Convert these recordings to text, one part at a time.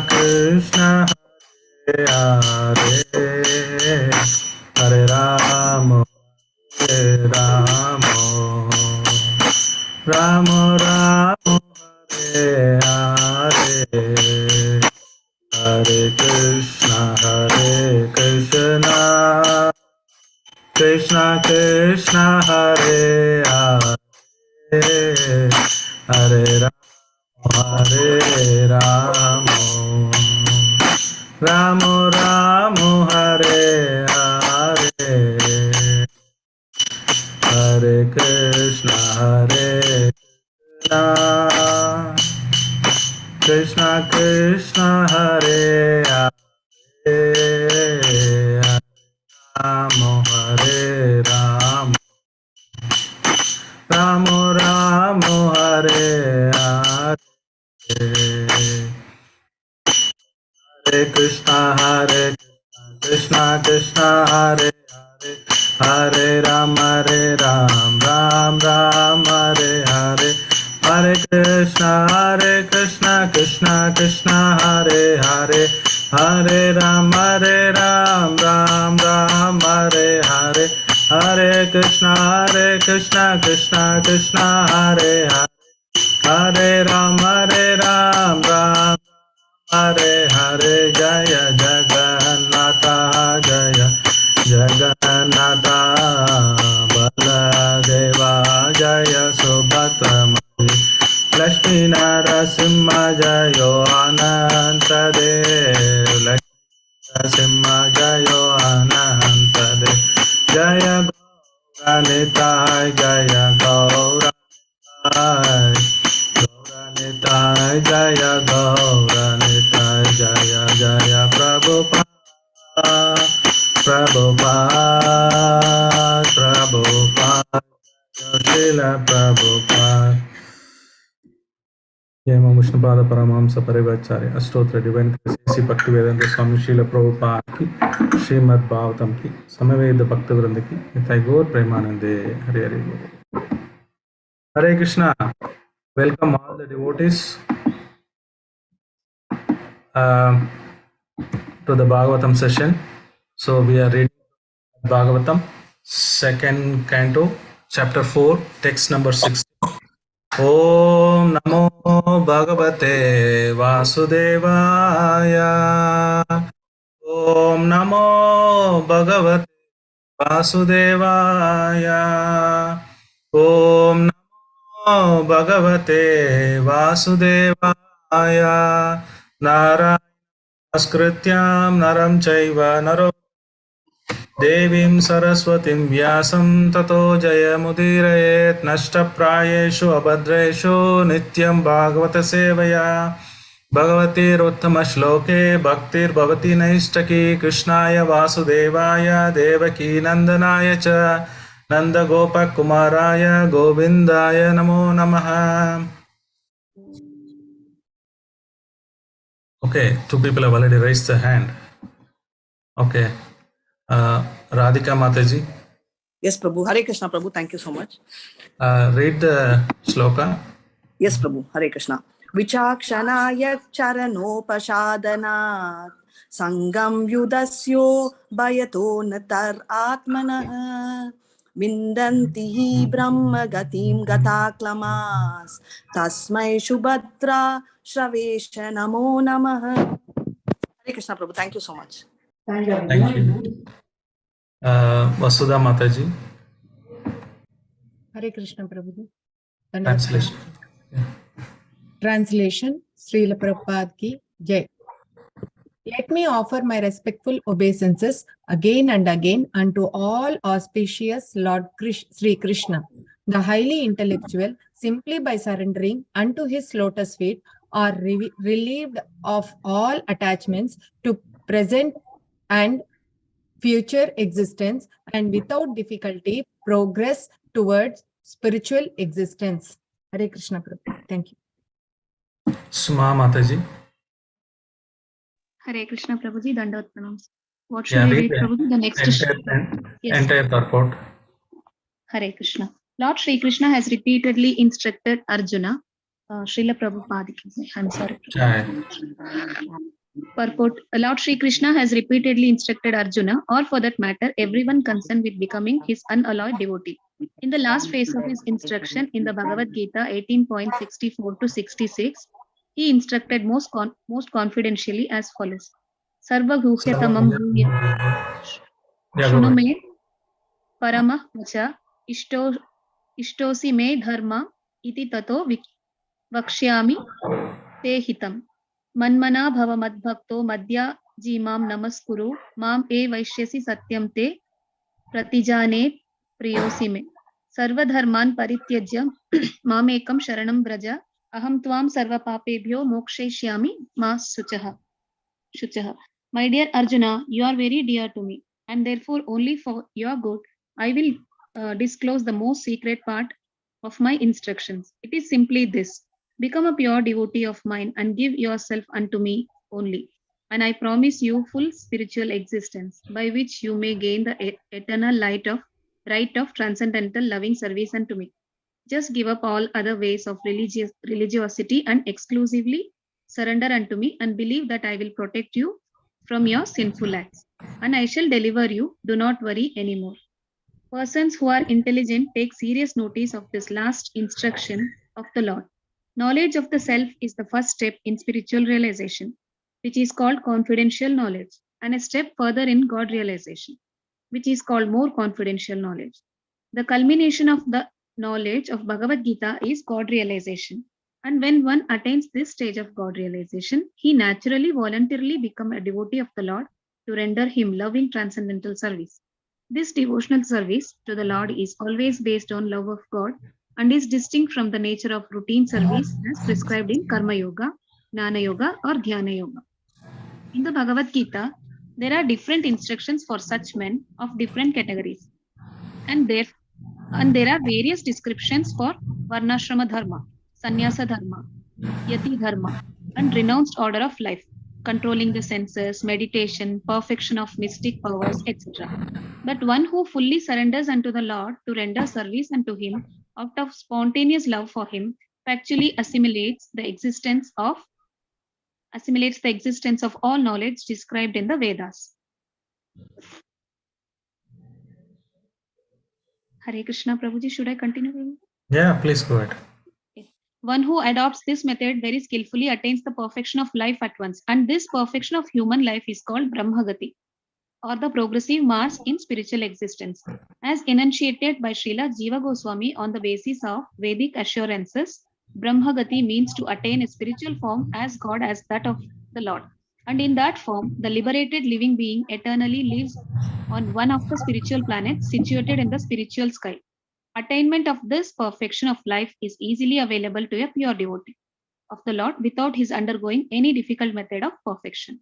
Krishna Hare Hare, Hare Rama Hare Rama, Rama Rama Hare Hare, Hare Krishna Krishna Krishna Hare Hare, Hare Rama Rama Rama Hare Hare, Hare Krishna Krishna Krishna Hare Hare, Rama Hare Rama, Rama Rama Hare Hare, Hare Krishna Krishna Krishna Hare Hare, Hare Ram Ram Ram Hare Hare, Hare Krishna Krishna Krishna Hare Hare, Hare Ram Ram Ram Hare Hare, Hare Krishna Krishna Krishna Hare Hare, Hare Ram Ram Hare Hare, Jaya Jagannatha, Jaya Jagannatha, Baladeva, Jaya Subhadra, Lakshmi Narasimha, Jayo Anantadev, Lakshmi Narasimha, Jayo Anantadev, Jaya Gauranitai, Jaya Gauranitai, Gauranitai, Jaya Gauranitai, Jaya Jaya Prabhupada, Prabhupada, Srila Prabhupada. Yama Vishnupada Paramahamsa Parivacharya, Astotra Divine Krisi Bhaktivedanta Swami Srila Prabhupada ki, Srimad Bhagavatam ki, Samaveda Bhaktivinoda ki, Nitai Gaur Premanande, Hare Hare. Hare Krishna. Welcome all the devotees to the Bhagavatam session. So we are reading Bhagavatam, second canto, chapter 4, text number 6. Om Namo Bhagavate Vasudevaya. Om Namo Bhagavate Vasudevaya. Om Namo Bhagavate Vasudevaya. Narayana Askrityam Naram Chaiva Naro Devim Saraswatim Vyasam Tato Jayamudiraet Nashtaprayeshu Abhadreshu Nityam Bhagavata Sevaya Bhagavatir Uttama Shloke Bhaktir Bhavati Naistaki Krishnaya Vasudevaya Devaki Nandanaya Cha Nanda Gopa Kumaraya Govindaya Namo Namaha. Okay, two people have already raised their hand. Okay. Radhika Mataji. Yes, Prabhu. Hare Krishna, Prabhu. Thank you so much. Read the shloka. Yes, Prabhu. Hare Krishna. Vichakshanaya charanopashadanat sangam yudasyo bayato natar atmanah vindanti brahma gatim gataklamas tasmai shubhatra shravesha namo namah. Hare Krishna, Prabhu. Thank you so much. Thank you. Vasudha Mataji. Hare Krishna, Prabhu. Translation. Translation, Srila Prabhupada ki Jai. Let me offer my respectful obeisances again and again unto all auspicious Lord Sri Krishna, the highly intellectual, simply by surrendering unto his lotus feet, are relieved of all attachments to present and future existence, and without difficulty progress towards spiritual existence. Hare Krishna, Prabhu. Thank you. Suma Mataji. Hare Krishna, Prabhuji. Dandavat pranams. What should we read, Prabhuji? The next entire purport. Hare Krishna. Lord Sri Krishna has repeatedly instructed Arjuna Srila Prabhupada. I'm sorry. Jai. Purport: Lord Sri Krishna has repeatedly instructed Arjuna, or for that matter, everyone concerned with becoming his unalloyed devotee. In the last phase of his instruction in the Bhagavad Gita 18.64 to 66, he instructed most confidentially as follows: Sarva guhyatamam guhya shunu me paramah vacha ishtosi me dharma iti tato vakshyami te hitam manmana bhava madbhakto madhya jimam namaskuru mam e vaishyasi satyam te pratijane priyosi me sarvadharman parityajya mamekam sharanam braja aham tvam sarva papebhyo mokshayishyami ma shuchaha. My dear Arjuna, you are very dear to me, and therefore only for your good I will disclose the most secret part of my instructions. It is simply this: become a pure devotee of mine and give yourself unto me only, and I promise you full spiritual existence, by which you may gain the eternal right of transcendental loving service unto me. Just give up all other ways of religiosity and exclusively surrender unto me, and believe that I will protect you from your sinful acts, and I shall deliver you. Do not worry anymore. Persons who are intelligent take serious notice of this last instruction of the Lord. Knowledge of the self is the first step in spiritual realization, which is called confidential knowledge, and a step further in God realization, which is called more confidential knowledge. The culmination of the knowledge of Bhagavad Gita is God realization. And when one attains this stage of God realization, he naturally, voluntarily becomes a devotee of the Lord to render him loving transcendental service. This devotional service to the Lord is always based on love of God and is distinct from the nature of routine service as prescribed in Karma Yoga, Jnana Yoga, or Dhyana Yoga. In the Bhagavad Gita, there are different instructions for such men of different categories, and there are various descriptions for Varnashrama Dharma, Sannyasa Dharma, Yati Dharma, and renounced order of life, controlling the senses, meditation, perfection of mystic powers, etc. But one who fully surrenders unto the Lord to render service unto him out of spontaneous love for him factually assimilates the existence of all knowledge described in the Vedas. Hare Krishna, Prabhuji, should I continue? Yeah, please go ahead. One who adopts this method very skillfully attains the perfection of life at once, and this perfection of human life is called Brahmagati, or the progressive march in spiritual existence, as enunciated by Srila Jiva Goswami on the basis of Vedic assurances. Brahmagati means to attain a spiritual form as God as that of the Lord, and in that form, the liberated living being eternally lives on one of the spiritual planets situated in the spiritual sky. Attainment of this perfection of life is easily available to a pure devotee of the Lord without his undergoing any difficult method of perfection.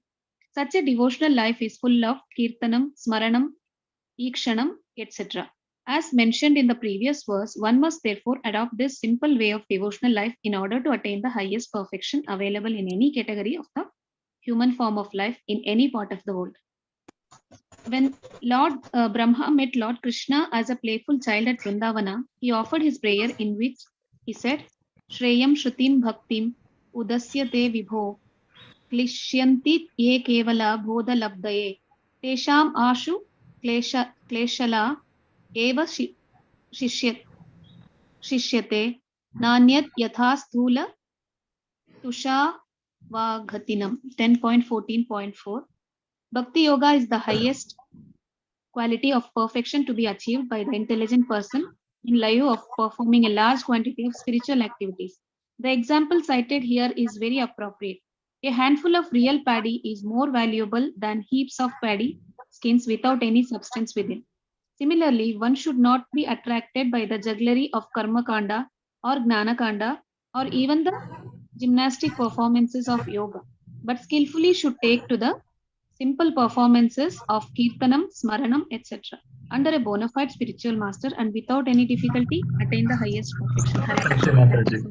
Such a devotional life is full of kirtanam, smaranam, ikshanam, etc. As mentioned in the previous verse, one must therefore adopt this simple way of devotional life in order to attain the highest perfection available in any category of the human form of life in any part of the world. When Lord Brahma met Lord Krishna as a playful child at Vrindavana, he offered his prayer in which he said, Shreyam Shrutim Bhaktim Udasya Te Vibho Klishyanti Ye Kevala Bodha Labdaye Tesham Ashu Kleshala Eva Shishyate Nanyat Yatha Sthula Tusha Vaghatinam. 10.14.4. Bhakti Yoga is the highest quality of perfection to be achieved by the intelligent person in lieu of performing a large quantity of spiritual activities. The example cited here is very appropriate. A handful of real paddy is more valuable than heaps of paddy skins without any substance within. Similarly, one should not be attracted by the jugglery of Karma Kanda or Gnana Kanda or even the gymnastic performances of yoga, but skillfully should take to the simple performances of Kirtanam, Smaranam, etc. under a bona fide spiritual master and without any difficulty attain the highest perfection. Thank you, Mataji.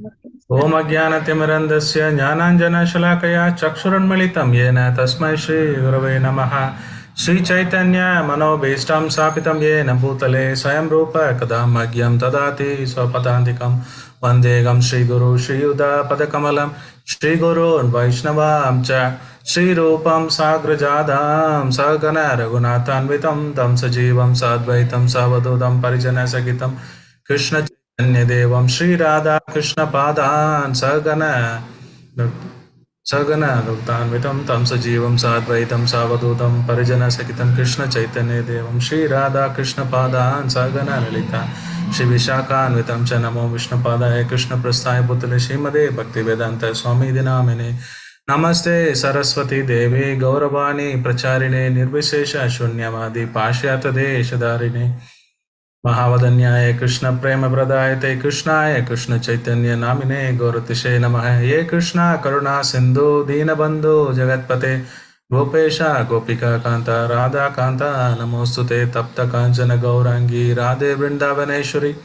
Om Ajnanatimirandasya Jnananjanashalakaya Chakshurunmilitam Yena Tasmai Shri Gurave Namaha Shri Chaitanya Manobhishtam Sapitam Yena Bhutale Swayam Rupa Kadam Magyam Tadati Swapadantikam Vandegam Shri Guru Shri Yuda Padakamalam Shri Guru Vaishnavam Cha Shri Rupam Sagrajadam Sagana Raghunathanvitam Tam Sajivam Sadvaitam Savadodam Parijana Sagitam Krishna Chaitanya Devam Shri Radha Krishna Padan Sagana Ruktanvitam Tam Sajivam Sadvaitam Savadodam Parijana Sakitam Krishna Chaitanya Devam Shri Radha Krishna Padan Sagana Lalita Shri Vishakhanvitam Cha Namo Vishnu Padaya Krishna Prasthaya Bhutale Srimade Bhakti Vedanta Swami Dinamine Namaste Saraswati Devi Gauravani Pracharine Nirvishesha Shunyavadi Pashyata Deshadarine Mahavadanyaya Krishna Prema Pradayate Krishnaya Krishna Chaitanya Namine Gauratishe Namaha Ye Krishna Karuna Sindhu Dinabandhu Jagatpate Gopesha Gopika Kanta Radha Kanta Namostute Tapta Kanchana Gaurangi Radhe Vrindavaneshwari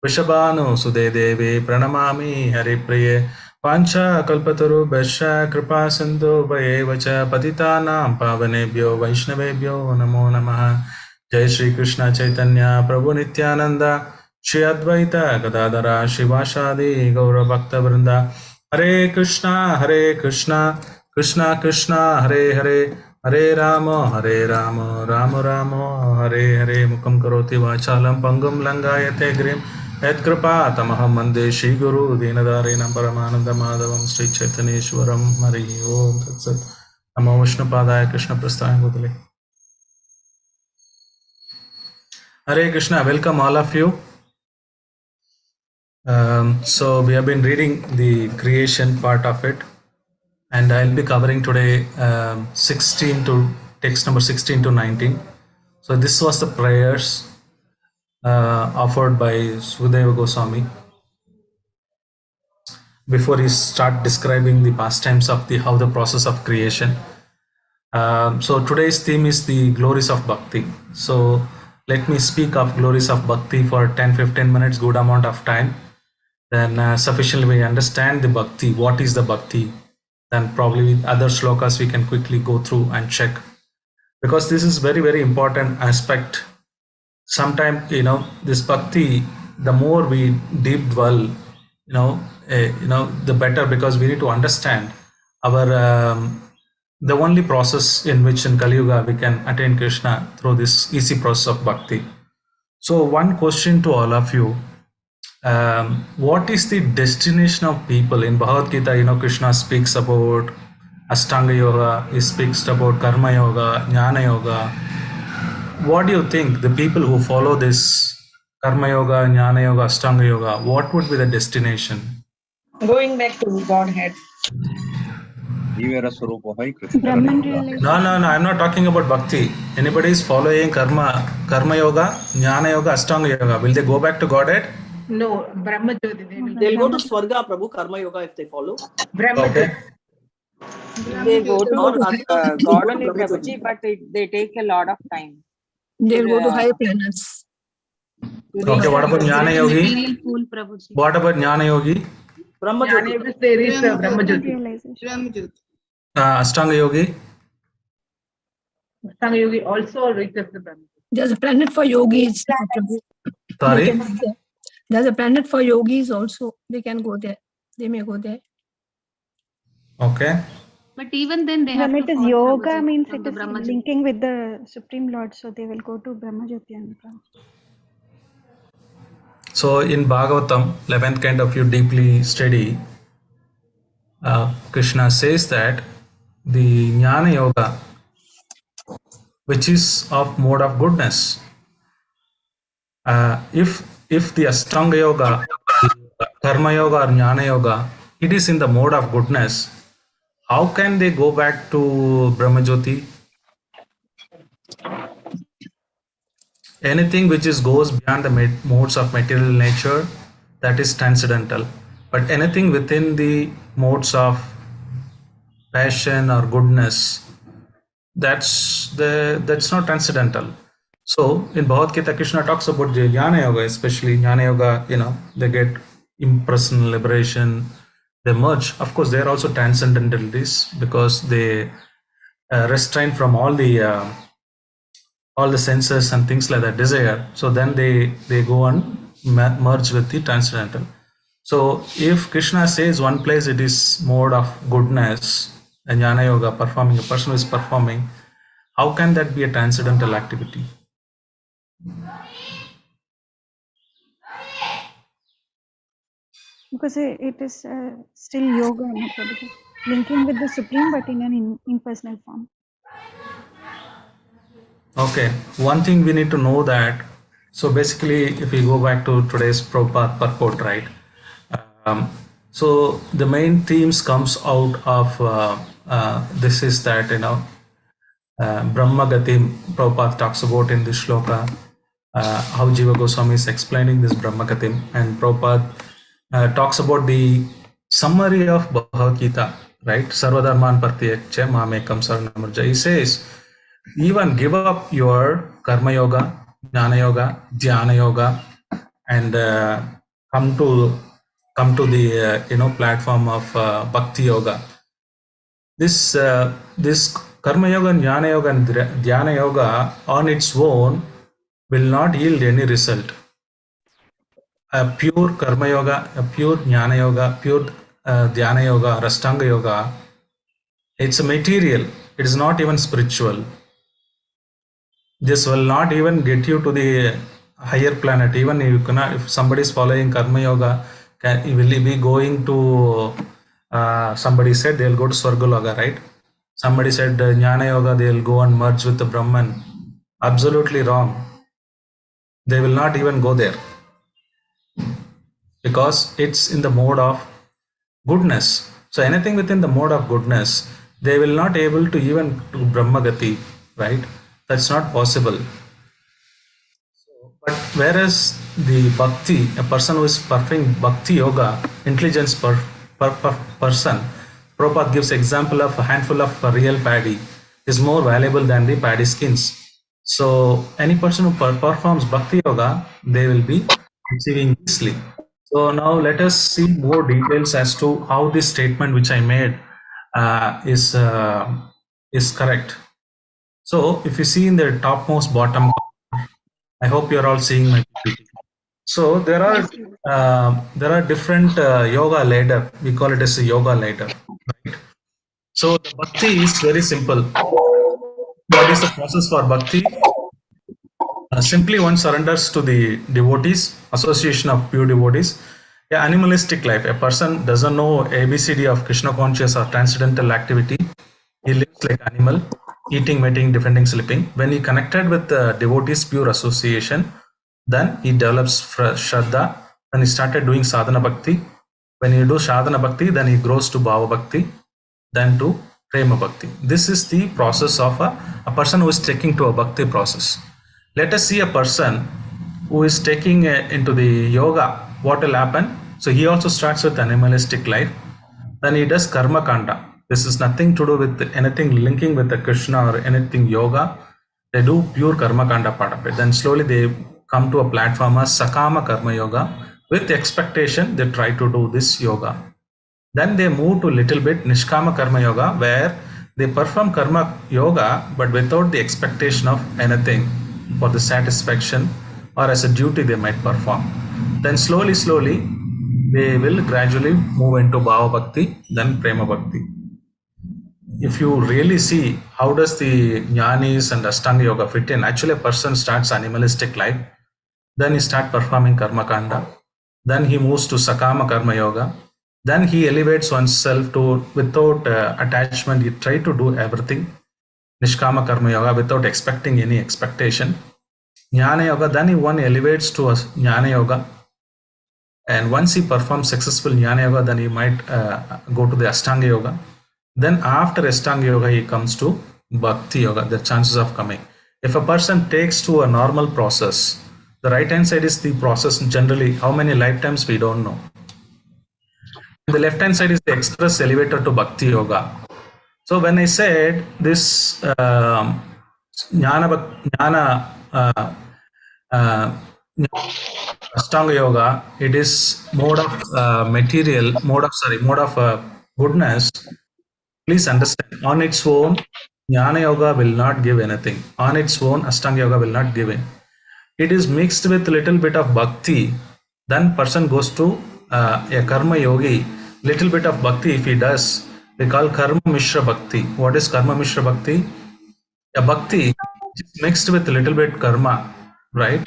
Vishabhanu Sude Devi Pranamami Haripriye Pancha Kalpataru Besha Kripa Sindhu Vayevacha Patitanam Pavanebhyo Vaishnavebhyo Namo Namaha Jai Shri Krishna Chaitanya Prabhu Nityananda Shri Advaita Gadadara Shivashadi Gaura Bhakta Vrinda Hare Krishna Krishna Krishna Hare Hare Hare Rama Rama Rama Hare Hare Mukam Karoti Vachalam Pangam Langayate Grim Et Kripa Tamaham Mande Shri Guru Dinadarinam Paramananda Madhavam Sri Chaitanyeshwaram Hari Om Tat Sat Namo Vishnu Padaya Krishna Prasthaya Bhutale. Hare Krishna, welcome all of you. So we have been reading the creation part of it, and I'll be covering today 16 to text number 16 to 19. So this was the prayers offered by Sudeva Goswami before he start describing the pastimes of how the process of creation. So today's theme is the glories of bhakti. So let me speak of glories of bhakti for 10-15 minutes, good amount of time. Then sufficiently we understand the bhakti, what is the bhakti. Then probably with other shlokas we can quickly go through and check. Because this is very, very important aspect. Sometimes, this bhakti, the more we deep dwell, the better, because we need to understand our the only process in which in Kali Yuga we can attain Krishna through this easy process of bhakti. So one question to all of you, what is the destination of people? In Bhagavad Gita, Krishna speaks about Ashtanga Yoga, he speaks about Karma Yoga, Jnana Yoga. What do you think, the people who follow this Karma Yoga, Jnana Yoga, Ashtanga Yoga, what would be the destination? Going back to Godhead. Brahman realization. No, I'm not talking about bhakti. Anybody is following karma yoga, jnana yoga, ashtanga yoga, will they go back to Godhead? No, Brahma Jyoti. They'll go to Swarga, Prabhu, Karma Yoga if they follow. Brahma Okay. They go to God only, Prabhuji, but they take a lot of time. They'll go to higher planets. Okay, what about jnana yogi? Material pool, Prabhuji. What about jnana yogi? Brahma Jyoti. They reach Brahma Jyoti. Realization. Ashtanga yogi? Ashtanga Yogi also reaches the Brahma Jyoti. There's a planet for yogis. Sorry? There's a planet for yogis also. They can go there. They may go there. Okay. But even then they have When to it is fall, yoga, Prabhuji, means from it the is Brahma Jyoti. linking with the Supreme Lord, so they will go to Brahma Jyoti and Brahma. So in Bhagavatam, 11th kind of you deeply study, Krishna says that the jnana yoga, which is of mode of goodness, if the Ashtanga yoga, Karma yoga or Jnana yoga, it is in the mode of goodness, how can they go back to Brahma Jyoti? Anything which goes beyond the modes of material nature, that is transcendental. But anything within the modes of passion or goodness, that's not transcendental. So in Bhagavad Gita, Krishna talks about the Jnana Yoga, especially Jnana Yoga, they get impersonal liberation, they merge. Of course, they are also transcendentalities because they restrain from all the senses and things like that, desire. So then they go and merge with the transcendental. So if Krishna says one place it is mode of goodness, a jnana yoga performing, a person who is performing, how can that be a transcendental activity? Because it is still yoga, no, Prabhuji. Linking with the Supreme, but in an impersonal form. Okay, one thing we need to know that, so basically if we go back to today's Prabhupada purport, right? So the main themes comes out of this is that, Brahma Gati, Prabhupada talks about in this shloka, how Jiva Goswami is explaining this Brahma Gati, and Prabhupada talks about the summary of Bhagavad Gita, right? Sarvadharman Pratyekcha Mamekam Saranamurja. He says, even give up your Karma Yoga, Jnana Yoga, Dhyana Yoga, and come to the platform of Bhakti Yoga. This Karma Yoga, Jnana Yoga, and Dhyana Yoga on its own will not yield any result. A pure Karma Yoga, a pure Jnana Yoga, pure Dhyana Yoga, Ashtanga Yoga, it's a material. It is not even spiritual. This will not even get you to the higher planet. Even you cannot, if somebody is following Karma Yoga, will he be going to, somebody said they'll go to Swargaloka, right? Somebody said Jnana Yoga, they'll go and merge with the Brahman. Absolutely wrong. They will not even go there, because it's in the mode of goodness. So anything within the mode of goodness, they will not able to even to Brahmagati, right? That's not possible. But whereas the bhakti, a person who is performing bhakti yoga, intelligence person, Prabhupada gives example of a handful of real paddy is more valuable than the paddy skins. So any person who performs bhakti yoga, they will be achieving easily. So now let us see more details as to how this statement which I made is correct. So if you see in the topmost bottom, I hope you are all seeing my PPT. So there are different yoga ladder. We call it as a yoga ladder, right? So the bhakti is very simple. What is the process for bhakti? Simply one surrenders to the devotees, association of pure devotees. Yeah, animalistic life. A person doesn't know ABCD of Krishna conscious or transcendental activity. He lives like animal, eating, mating, defending, sleeping. When he connected with the devotees, pure association, then he develops Shraddha. When he started doing sadhana bhakti, when you do sadhana bhakti, then he grows to bhava bhakti, then to prema bhakti. This is the process of a person who is taking to a bhakti process. Let us see a person who is taking into the yoga. What will happen? So he also starts with animalistic life. Then he does karma kanda. This is nothing to do with anything linking with the Krishna or anything yoga. They do pure karma kanda part of it. Then slowly they come to a platform as sakama karma yoga. With expectation, they try to do this yoga. Then they move to little bit nishkama karma yoga, where they perform karma yoga but without the expectation of anything for the satisfaction or as a duty they might perform. Then slowly they will gradually move into bhava bhakti, then prema bhakti. If you really see how does the jnanis and ashtanga yoga fit in, actually a person starts animalistic life, then he starts performing karma kanda, then he moves to sakama karma yoga, then he elevates oneself to without attachment. He try to do everything nishkama karma yoga without expecting any expectation. Jnana yoga, then he one elevates to a jnana yoga, and once he performs successful jnana yoga, then he might go to the ashtanga yoga. Then after ashtanga yoga, he comes to bhakti yoga, the chances of coming. If a person takes to a normal process, the right hand side is the process. Generally, how many lifetimes we don't know. The left hand side is the express elevator to bhakti yoga. So when I said this Ashtanga yoga, it is mode of mode of goodness. Please understand, on its own, Jnana yoga will not give anything. On its own, Ashtanga yoga will not give it. It is mixed with little bit of bhakti. Then person goes to a karma yogi, little bit of bhakti if he does, we call karma mishra bhakti. What is karma mishra bhakti? A bhakti is mixed with a little bit karma, right?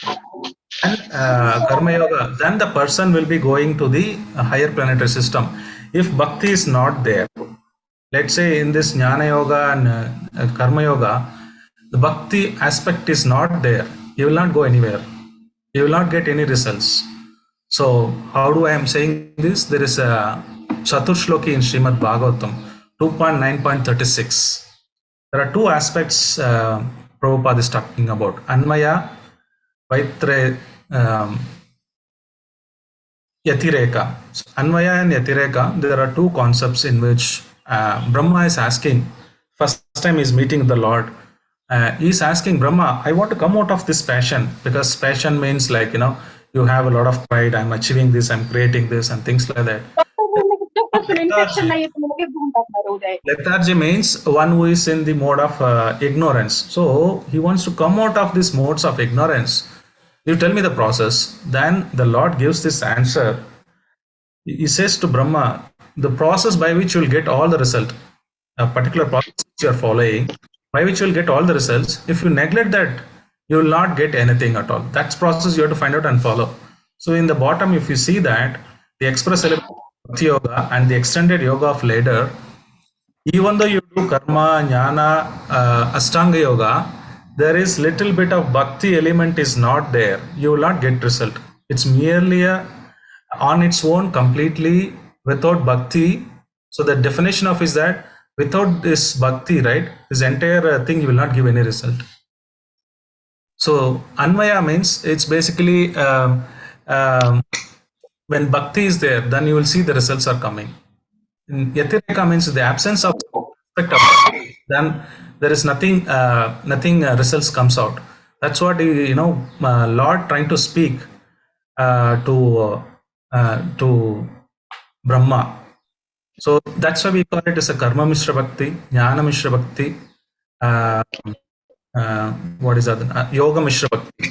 And karma yoga, then the person will be going to the higher planetary system. If bhakti is not there, let's say in this jnana yoga and karma yoga, the bhakti aspect is not there, you will not go anywhere, you will not get any results. So how do I am saying this? There is a Chaturshloki in Srimad Bhagavatam 2.9.36. There are two aspects Prabhupada is talking about: Anmaya, Vaitre, Yatireka. So, Anvaya and Yatireka, there are two concepts in which Brahma is asking, first time he's meeting the Lord, he's asking Brahma, I want to come out of this passion, because passion means like, you have a lot of pride, I'm achieving this, I'm creating this and things like that. Lethargy means one who is in the mode of ignorance. So he wants to come out of these modes of ignorance. You tell me the process. Then the Lord gives this answer. He says to Brahma, the process by which you will get all the result, a particular process which you are following, by which you will get all the results. If you neglect that, you will not get anything at all. That's process you have to find out and follow. So in the bottom, if you see that, the express element of Bhakti Yoga and the extended yoga of later, even though you do karma, jnana, Ashtanga Yoga, there is little bit of bhakti element is not there. You will not get result. It's merely on its own, completely without bhakti. So the definition of is that without this bhakti, right, this entire thing you will not give any result. So Anvaya means it's basically when bhakti is there, then you will see the results are coming. Yatireka means the absence of aspect of bhakti, then there is nothing results comes out. That's what Lord trying to speak to Brahma. So that's why we call it as a karma mishra bhakti, jnana mishra bhakti, what is that? Yoga mishra bhakti.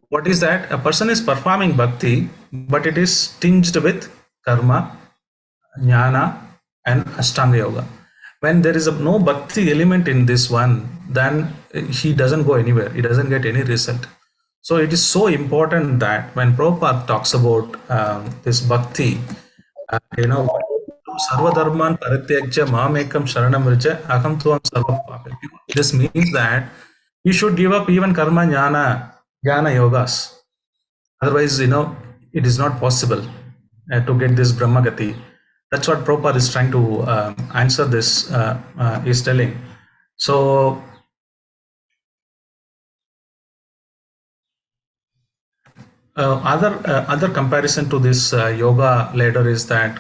What is that? A person is performing bhakti, but it is tinged with karma, jnana and Ashtanga Yoga. When there is no bhakti element in this one, then he doesn't go anywhere. He doesn't get any result. So it is so important that when Prabhupada talks about this bhakti, Sarva Dharman Parityajya Mamekam Sharanam Vricha Aham Tuam Sarva Papam. This means that you should give up even karma, jnana yogas. Otherwise, it is not possible to get this Brahmagati. That's what Prabhupada is trying to answer this, is telling. So, other comparison to this yoga ladder is that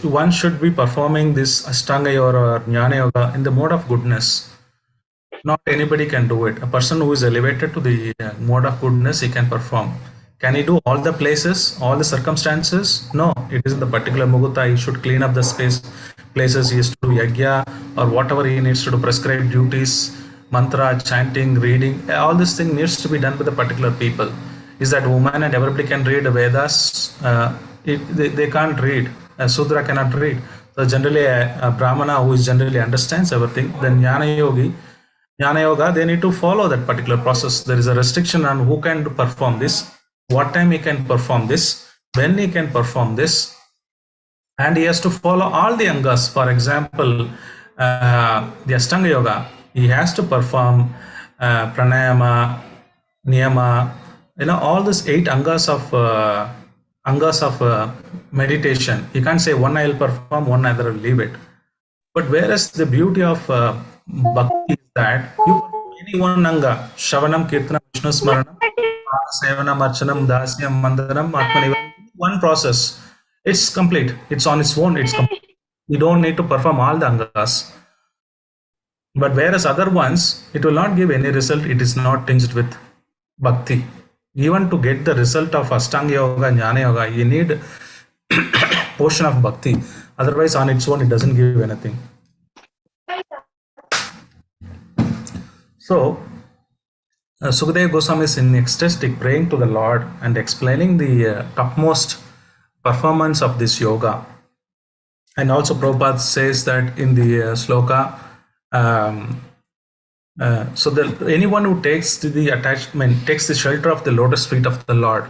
one should be performing this Ashtanga Yoga or Jnana Yoga in the mode of goodness. Not anybody can do it. A person who is elevated to the mode of goodness, he can perform. Can he do all the places, all the circumstances? No, it is in the particular Muguta. He should clean up the places. He has to do yagya or whatever he needs to do, prescribed duties, mantra, chanting, reading. All this thing needs to be done by the particular people. Is that woman and everybody can read Vedas? They can't read. A Sudra cannot read. So generally a Brahmana who is generally understands everything, then Jnana Yoga, they need to follow that particular process. There is a restriction on who can perform this, what time he can perform this, when he can perform this, and he has to follow all the angas. For example, the Ashtanga Yoga, he has to perform pranayama, niyama, all these 8 angas of meditation. He can't say one I will perform, one other will leave it. But whereas the beauty of bhakti is that you perform any one anga, Shravanam, Kirtanam, Vishnu Smaranam, Sevanam, Archanam, Dasyam, Mandaram, Atmanivam, one process. It's complete. It's on its own. It's complete. You don't need to perform all the angas. But whereas other ones, it will not give any result. It is not tinged with bhakti. Even to get the result of Ashtanga Yoga, Jnana Yoga, you need portion of bhakti. Otherwise, on its own, it doesn't give anything. So, Sukadeva Goswami is in ecstatic praying to the Lord and explaining the topmost performance of this yoga. And also Prabhupada says that in the sloka, so that anyone who takes the attachment, takes the shelter of the lotus feet of the Lord,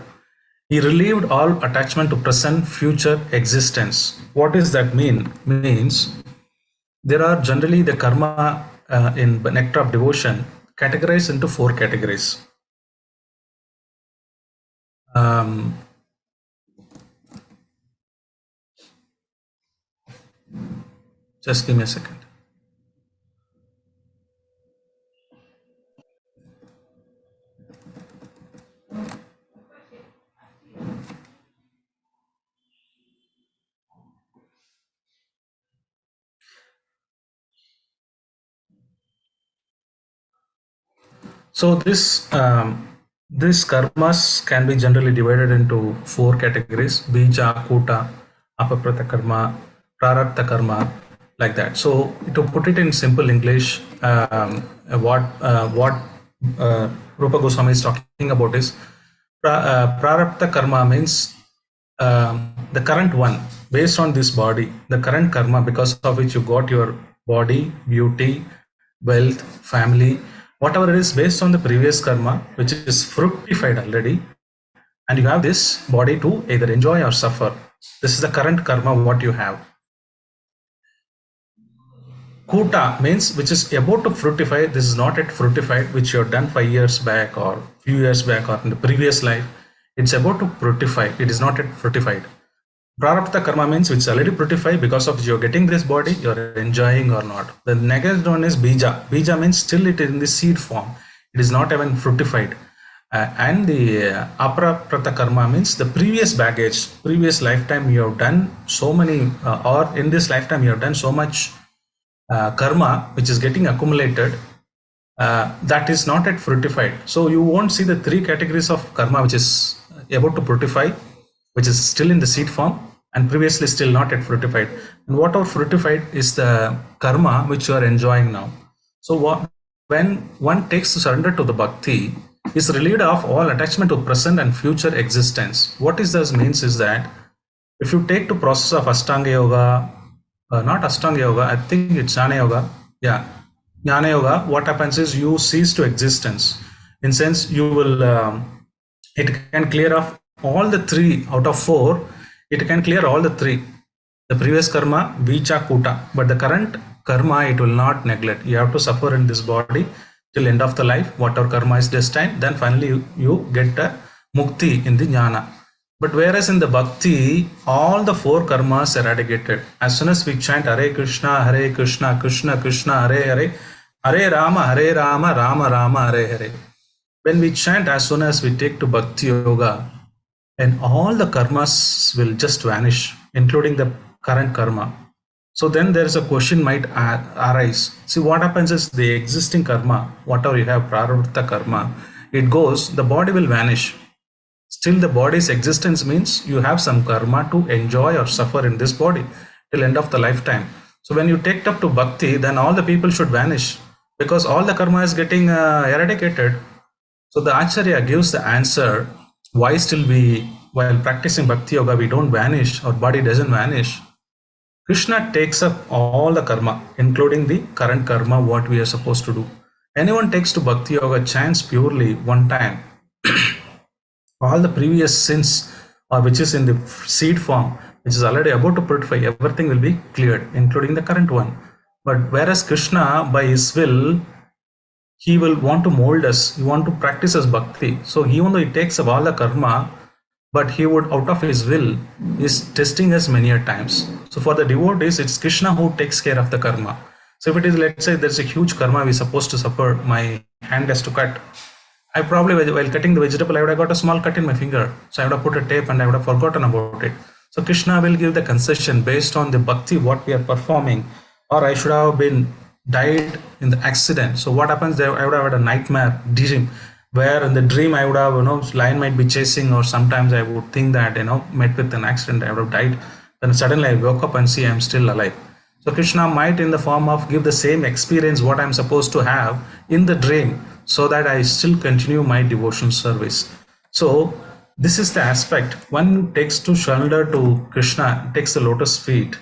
he relieved all attachment to present, future existence. What does that mean? Means there are generally the karma in nectar of devotion categorized into 4 categories. Just give me a second. So this karmas can be generally divided into 4 categories: bija, kuta, apaprata karma, prarabdha karma, like that. So to put it in simple English, what Rupa Goswami is talking about is prarabdha karma means the current one, based on this body, the current karma because of which you got your body, beauty, wealth, family, whatever it is, based on the previous karma which is fructified already, and you have this body to either enjoy or suffer. This is the current karma what you have. Kuta means which is about to fructify. This is not yet fructified, which you have done 5 years back or few years back or in the previous life. It's about to fructify. It is not yet fructified. Prarabdha karma means which is already fructified because of you're getting this body, you're enjoying or not. The next one is bija. Bija means still it is in the seed form. It is not even fructified. And the aprapratha karma means the previous baggage, previous lifetime you have done so many, or in this lifetime you have done so much karma which is getting accumulated, that is not yet fructified. So you won't see the 3 categories of karma which is about to fructify, which is still in the seed form, and previously still not yet fructified. And whatever fructified is the karma which you are enjoying now. So when one takes to surrender to the bhakti, is relieved of all attachment to present and future existence. What this means is that if you take to process of Ashtanga Yoga, not Ashtanga Yoga, I think it's Jnana Yoga. Yeah, Jnana Yoga, what happens is you cease to existence. In sense, you will, it can clear off all the 3 out of 4. It can clear all the 3. The previous karma, vicha, kuta, but the current karma, it will not neglect. You have to suffer in this body till end of the life, whatever karma is destined, then finally you get a mukti in the jnana. But whereas in the bhakti, all the 4 karmas eradicated. As soon as we chant Hare Krishna, Krishna Krishna, Hare Hare, Hare Rama, Rama Rama, Hare Hare. When we chant, as soon as we take to bhakti yoga, and all the karmas will just vanish, including the current karma. So then there is a question might arise. See, what happens is the existing karma, whatever you have, prarabdha karma, it goes, the body will vanish. Still the body's existence means you have some karma to enjoy or suffer in this body till end of the lifetime. So when you take up to bhakti, then all the people should vanish because all the karma is getting eradicated. So the Acharya gives the answer, why still while practicing bhakti yoga, we don't vanish, our body doesn't vanish. Krishna takes up all the karma, including the current karma, what we are supposed to do. Anyone takes to bhakti yoga, chants purely one time, all the previous sins, or which is in the seed form, which is already about to purify, everything will be cleared, including the current one. But whereas Krishna, by his will, he will want to mold us, he want to practice as bhakti. So even though he takes up all the karma, but he would, out of his will, is testing us many a times. So for the devotees, it's Krishna who takes care of the karma. So if it is, let's say there's a huge karma we're supposed to suffer, my hand has to cut. I probably, while cutting the vegetable, I would have got a small cut in my finger. So I would have put a tape and I would have forgotten about it. So Krishna will give the concession based on the bhakti, what we are performing. Or I should have been died in the accident. So what happens there, I would have had a nightmare dream, where in the dream I would have, lion might be chasing, or sometimes I would think that, met with an accident, I would have died. Then suddenly I woke up and see I'm still alive. So Krishna might in the form of give the same experience what I'm supposed to have in the dream. so that I still continue my devotion service. So this is the aspect. One takes to shoulder to Krishna, takes the lotus feet.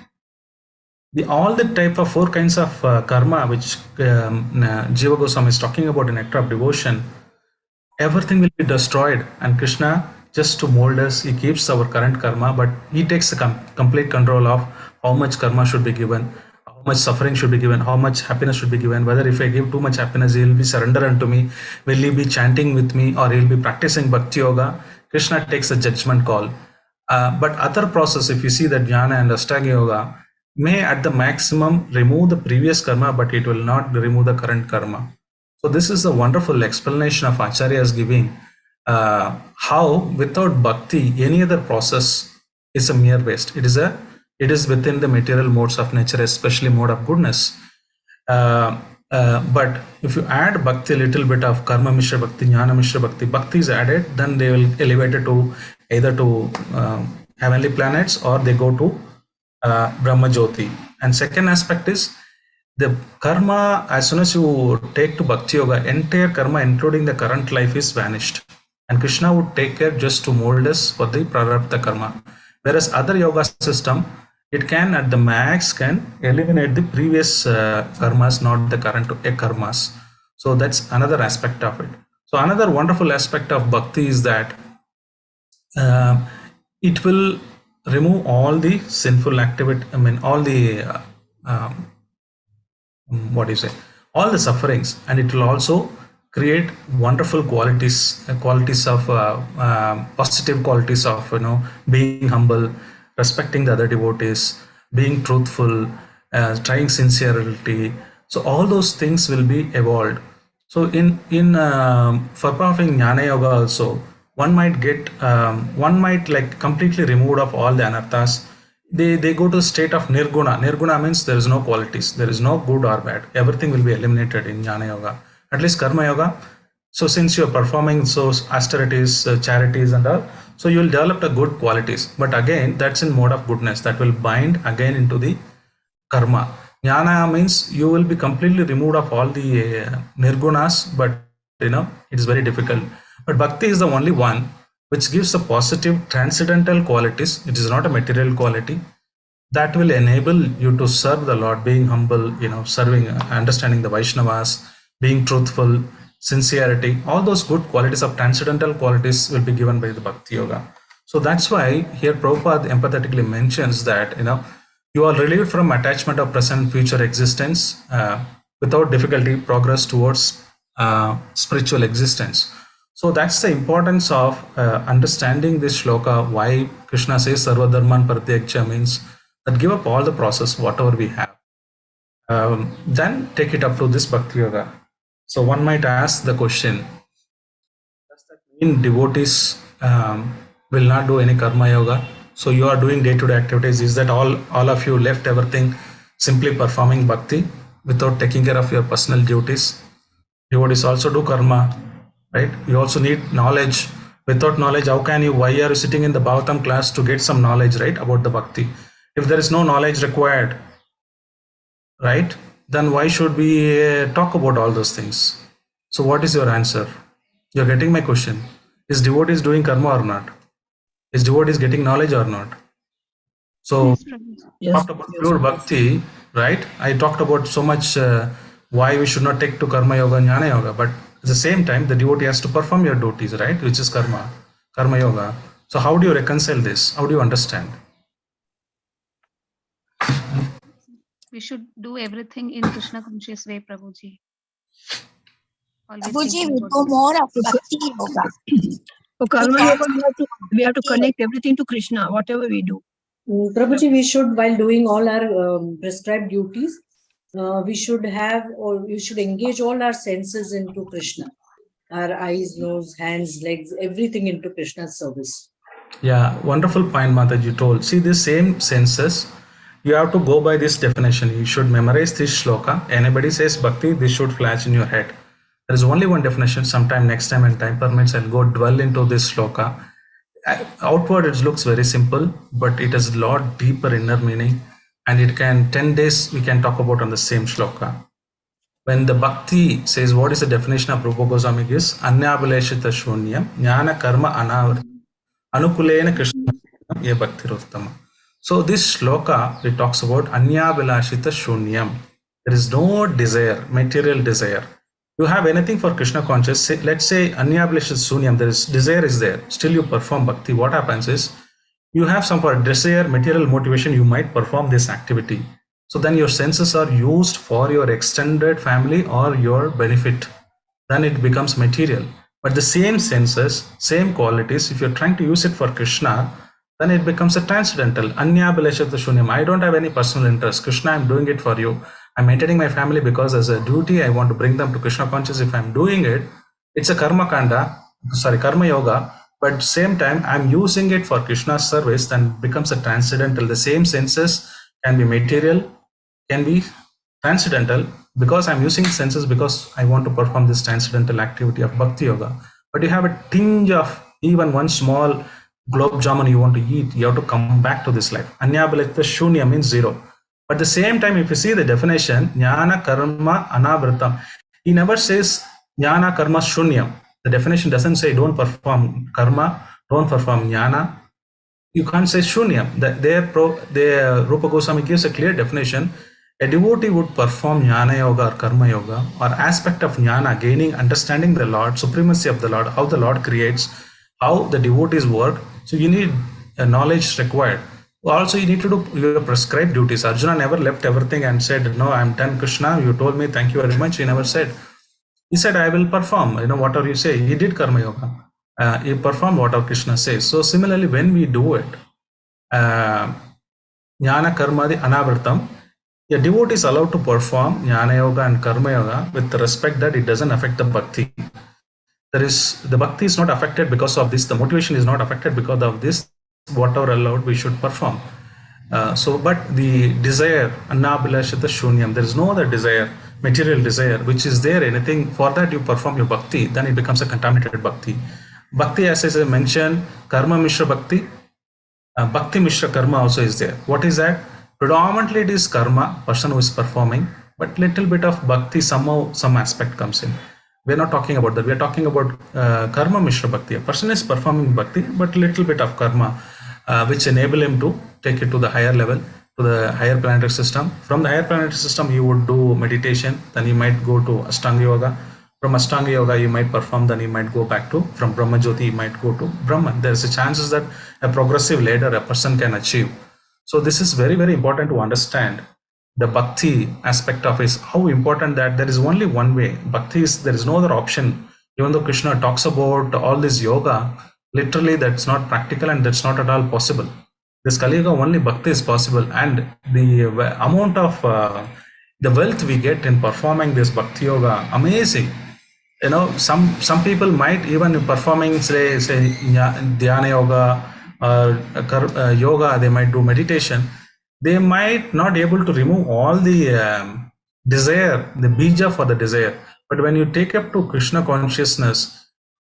All the type of 4 kinds of karma which Jiva Goswami is talking about in Nectar of Devotion, everything will be destroyed, and Krishna, just to mold us, he keeps our current karma, but he takes the complete control of how much karma should be given, how much suffering should be given, how much happiness should be given. Whether if I give too much happiness, he will be surrender unto me, will he be chanting with me, or he will be practicing bhakti yoga. Krishna takes a judgment call. But other process, if you see that jnana and ashtanga yoga may at the maximum remove the previous karma, but it will not remove the current karma. So this is a wonderful explanation of Acharya's giving how without bhakti any other process is a mere waste. It is within the material modes of nature, especially mode of goodness. But if you add bhakti, a little bit of karma mishra bhakti, jnana mishra bhakti, bhakti is added, then they will elevate it to either to heavenly planets, or they go to Brahma Jyoti. And second aspect is the karma, as soon as you take to bhakti yoga, entire karma including the current life is vanished, and Krishna would take care just to mold us for the prarabdha karma. Whereas other yoga system, it can at the max can eliminate the previous karmas, not the current karmas. So that's another aspect of it. So another wonderful aspect of bhakti is that it will remove all the sinful activity, all the all the sufferings, and it will also create wonderful qualities of positive qualities of being humble, respecting the other devotees, being truthful, trying sincerity. So all those things will be evolved. So in for performing jnana yoga also, one might like completely removed of all the anarthas. They go to a state of nirguna. Nirguna means there is no qualities, there is no good or bad. Everything will be eliminated in jnana yoga. At least karma yoga. So since you are performing austerities, charities and all, so you will develop the good qualities. But again, that's in mode of goodness. That will bind again into the karma. Jnana means you will be completely removed of all the nirgunas, but it is very difficult. But bhakti is the only one which gives a positive transcendental qualities. It is not a material quality that will enable you to serve the Lord, being humble, serving, understanding the Vaishnavas, being truthful, sincerity. All those good qualities of transcendental qualities will be given by the bhakti yoga. So that's why here Prabhupada empathetically mentions that you are relieved from attachment of present and future existence, without difficulty progress towards spiritual existence. So that's the importance of understanding this shloka, why Krishna says Sarva Dharman Parityajya, means that give up all the process, whatever we have. Then take it up to this bhakti yoga. So one might ask the question, does that mean devotees will not do any karma yoga? So you are doing day-to-day activities. Is that all of you left everything simply performing bhakti without taking care of your personal duties? Devotees also do karma. Right? You also need knowledge. Without knowledge, why are you sitting in the Bhagavatam class to get some knowledge, right, about the bhakti? If there is no knowledge required, right, then why should we talk about all those things? So what is your answer? You're getting my question. Is devotees doing karma or not? Is devotees getting knowledge or not? So talked about pure bhakti, right? I talked about so much why we should not take to karma yoga and jnana yoga, but at the same time, the devotee has to perform your duties, right? Which is karma yoga. So how do you reconcile this? How do you understand? We should do everything in Krishna conscious way, Prabhuji. Prabhuji, we do more of bhakti yoga. For karma yoga, we have to connect everything to Krishna, whatever we do. Prabhuji, we should, while doing all our prescribed duties, we should engage all our senses into Krishna. Our eyes, nose, hands, legs, everything into Krishna's service. Yeah, wonderful point, Mataji told. See, the same senses, you have to go by this definition. You should memorize this shloka. Anybody says bhakti, this should flash in your head. There is only one definition. Sometime next time when time permits, I'll go dwell into this shloka. Outward, it looks very simple, but it has a lot deeper inner meaning. And it can 10 days we can talk about on the same shloka. when the bhakti says, what is the definition of Rupa Goswami gives? Anyabhaleshita shunyam, jnana karma anavritam, anukulena krishna ye bhakti ruttama. So this shloka, it talks about anyabhaleshita shunyam. There is no desire, material desire. You have anything for Krishna conscious, let's say anyabhaleshita shunyam, there is desire is there, still you perform bhakti. What happens is, you have some for desire, material motivation, you might perform this activity. So then your senses are used for your extended family or your benefit. Then it becomes material. But the same senses, same qualities, if you're trying to use it for Krishna, then it becomes a transcendental. Anyabhaleshata shunyam. I don't have any personal interest. Krishna, I'm doing it for you. I'm maintaining my family because as a duty, I want to bring them to Krishna conscious. If I'm doing it, it's a karma yoga. But same time, I'm using it for Krishna's service, then becomes a transcendental. The same senses can be material, can be transcendental, because I'm using senses because I want to perform this transcendental activity of Bhakti Yoga. But you have a tinge of even one small globe jamun you want to eat, you have to come back to this life. Anyabhaleshita shunya means zero. But at the same time, if you see the definition, jnana karma anavritam, he never says jnana karma shunyam. The definition doesn't say don't perform karma, don't perform jnana. You can't say shunyam. The Rupa Goswami gives a clear definition. A devotee would perform jnana yoga or karma yoga or aspect of jnana, gaining, understanding the Lord, supremacy of the Lord, how the Lord creates, how the devotees work. So you need a knowledge required. Also, you need to do your prescribed duties. Arjuna never left everything and said, no, I'm done, Krishna. You told me, thank you very much. He never said. He said, I will perform, whatever you say. He did karma yoga. He performed whatever Krishna says. So similarly, when we do it, jnana karma di anavritam, a devotee is allowed to perform jnana yoga and karma yoga with the respect that it doesn't affect the bhakti. The bhakti is not affected because of this. The motivation is not affected because of this. Whatever allowed, we should perform. But the desire, anyabhaleshita shunyam, there is no other desire, material desire, which is there. Anything for that you perform your bhakti, then it becomes a contaminated bhakti. Bhakti, as I mentioned, karma mishra bhakti, bhakti mishra karma also is there. What is that? Predominantly it is karma, person who is performing, but little bit of bhakti, somehow some aspect comes in. We're not talking about that. We're talking about karma mishra bhakti. A person is performing bhakti, but little bit of karma, which enable him to take it to the higher level, to the higher planetary system. From the higher planetary system, you would do meditation, then you might go to Ashtanga Yoga. From Ashtanga Yoga, you might perform, then you might go back to, from Brahma Jyoti, you might go to Brahman. There's a chances that a progressive ladder a person can achieve. So this is very, very important to understand. The bhakti aspect of is how important that there is only one way. Bhakti is, there is no other option. Even though Krishna talks about all this yoga, literally that's not practical and that's not at all possible. This Kali Yuga, only bhakti is possible, and the amount of the wealth we get in performing this bhakti yoga, amazing. Some people might even performing say dhyana yoga or yoga, they might do meditation. They might not be able to remove all the desire, the bija for the desire. But when you take up to Krishna consciousness,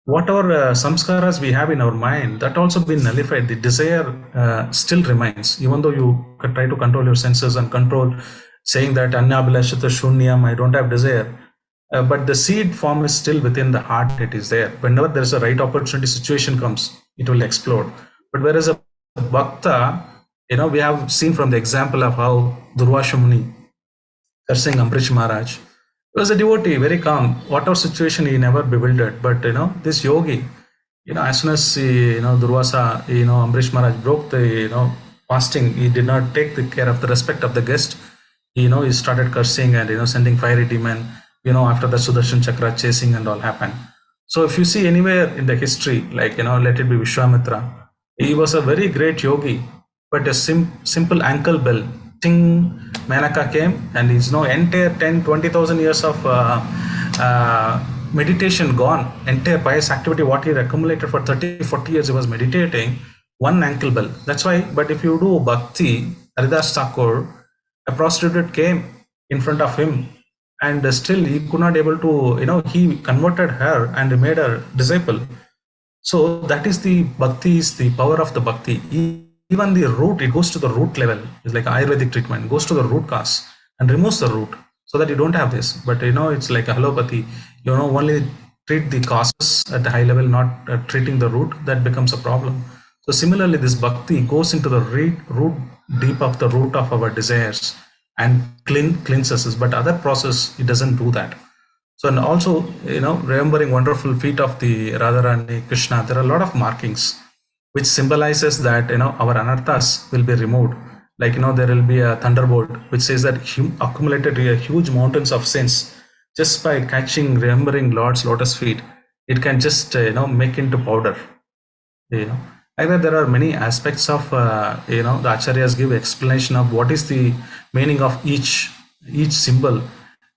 whatever samskaras we have in our mind, that also been nullified. The desire still remains, even though you try to control your senses and control, saying that anyabhaleshita shunyam, I don't have desire. But the seed form is still within the heart, it is there. Whenever there is a right opportunity situation comes, it will explode. But whereas a bhakta, we have seen from the example of how Durvasha Muni cursing Ambrish Maharaj. He was a devotee, very calm. Whatever situation, he never bewildered. But this yogi, as soon as Durvasa, Ambrish Maharaj broke the fasting, he did not take the care of the respect of the guest. He started cursing and sending fiery demon. After the Sudarshan Chakra chasing and all happened. So if you see anywhere in the history, like let it be Vishwamitra, he was a very great yogi, but a simple ankle bell, ting, Menaka came, and his entire 10-20,000 years of meditation gone, entire pious activity what he accumulated for 30-40 years, he was meditating, one ankle bell. That's why. But if you do bhakti, Haridas Thakur, a prostitute came in front of him, and still he could not able to, he converted her and made her disciple. So that is the bhakti, is the power of the bhakti. Even the root, it goes to the root level. It's like Ayurvedic treatment, goes to the root cause and removes the root. so that you don't have this. But it's like a allopathy. Only treat the causes at a high level, not treating the root. That becomes a problem. So similarly, this bhakti goes into the root deep of the root of our desires and cleanses us. But other process, it doesn't do that. So, and also, remembering wonderful feet of the Radharani Krishna, there are a lot of markings which symbolizes that our anarthas will be removed. Like there will be a thunderbolt which says that accumulated huge mountains of sins, just by remembering Lord's lotus feet, it can just make into powder. Like that, there are many aspects of the acharyas give explanation of what is the meaning of each symbol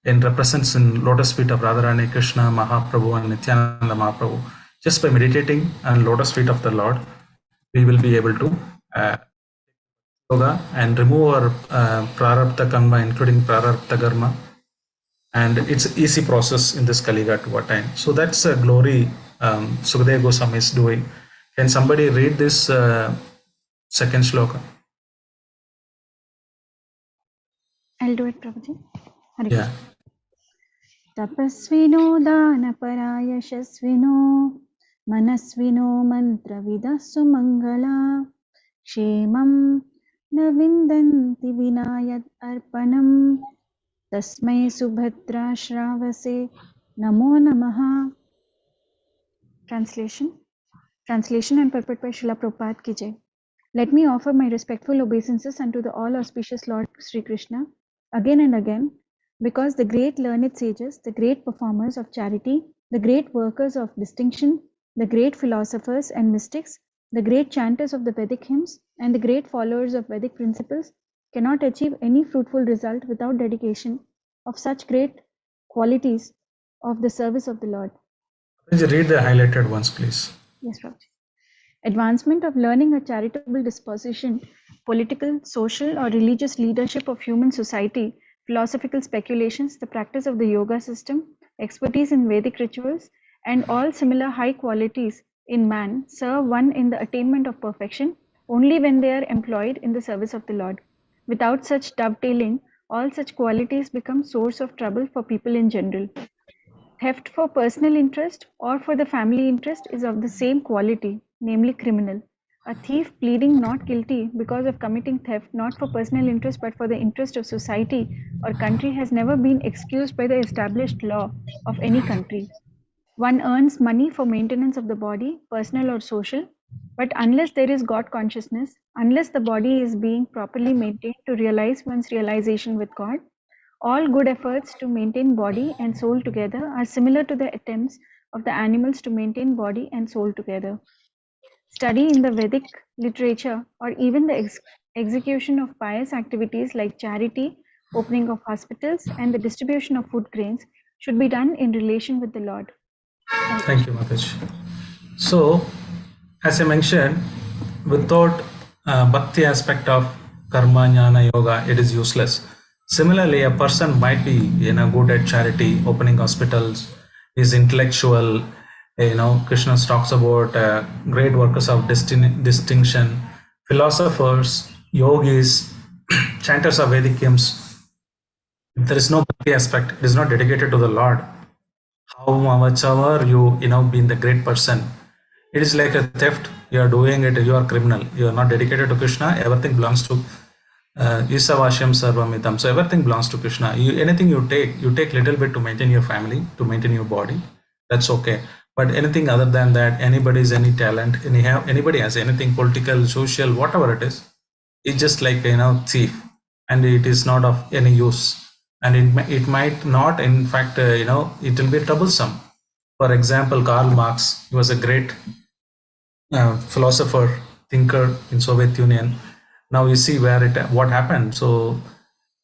and represents in lotus feet of Radharani Krishna, Mahaprabhu and Nityananda Mahaprabhu. Just by meditating on lotus feet of the Lord, we will be able to yoga and remove our prarabdha karma, including prarabdha karma, and it's easy process in this Kaliga to attain. So that's a glory Sukadeva Goswami is doing. Can somebody read this second shloka? I'll do it, Prabhuji. Hare Yeah. Krishna. Tapasvino danaparayashasvino manasvino mantravidah sumangala kshemam na vindanti vinayat arpanam tasmai subhadra shravase namo namaha. Translation and purport by Srila Prabhupada ki jai. Let me offer my respectful obeisances unto the all auspicious Lord Sri Krishna again and again, because the great learned sages, the great performers of charity, the great workers of distinction, the great philosophers and mystics, the great chanters of the Vedic hymns, and the great followers of Vedic principles cannot achieve any fruitful result without dedication of such great qualities of the service of the Lord. Please read the highlighted ones, please. Yes, Prabhuji. Advancement of learning, a charitable disposition, political, social, or religious leadership of human society, philosophical speculations, the practice of the yoga system, expertise in Vedic rituals, and all similar high qualities in man serve one in the attainment of perfection only when they are employed in the service of the Lord. Without such dovetailing, all such qualities become source of trouble for people in general. Theft for personal interest or for the family interest is of the same quality, namely criminal. A thief pleading not guilty because of committing theft not for personal interest but for the interest of society or country has never been excused by the established law of any country. One earns money for maintenance of the body, personal or social, but unless there is God consciousness, unless the body is being properly maintained to realize one's realization with God, all good efforts to maintain body and soul together are similar to the attempts of the animals to maintain body and soul together. Study in the Vedic literature or even the execution of pious activities like charity, opening of hospitals, and the distribution of food grains should be done in relation with the Lord. Thank you, Mataji. So, as I mentioned, without bhakti aspect of karma, jnana, yoga, it is useless. Similarly, a person might be good at charity, opening hospitals, is intellectual. Krishna talks about great workers of distinction, philosophers, yogis, chanters of Vedic hymns. If there is no bhakti aspect, it is not dedicated to the Lord. How much ever you being the great person, it is like a theft. You are doing it, you are criminal. You are not dedicated to Krishna. Everything belongs to Isavashyam Sarvamidam. So everything belongs to Krishna. Anything you take little bit to maintain your family, to maintain your body. That's okay. But anything other than that, anybody has any talent, anybody has anything political, social, whatever it is, it's just like thief, and it is not of any use. And it might not, in fact, it will be troublesome. For example, Karl Marx, he was a great philosopher, thinker in Soviet Union. Now you see what happened. So,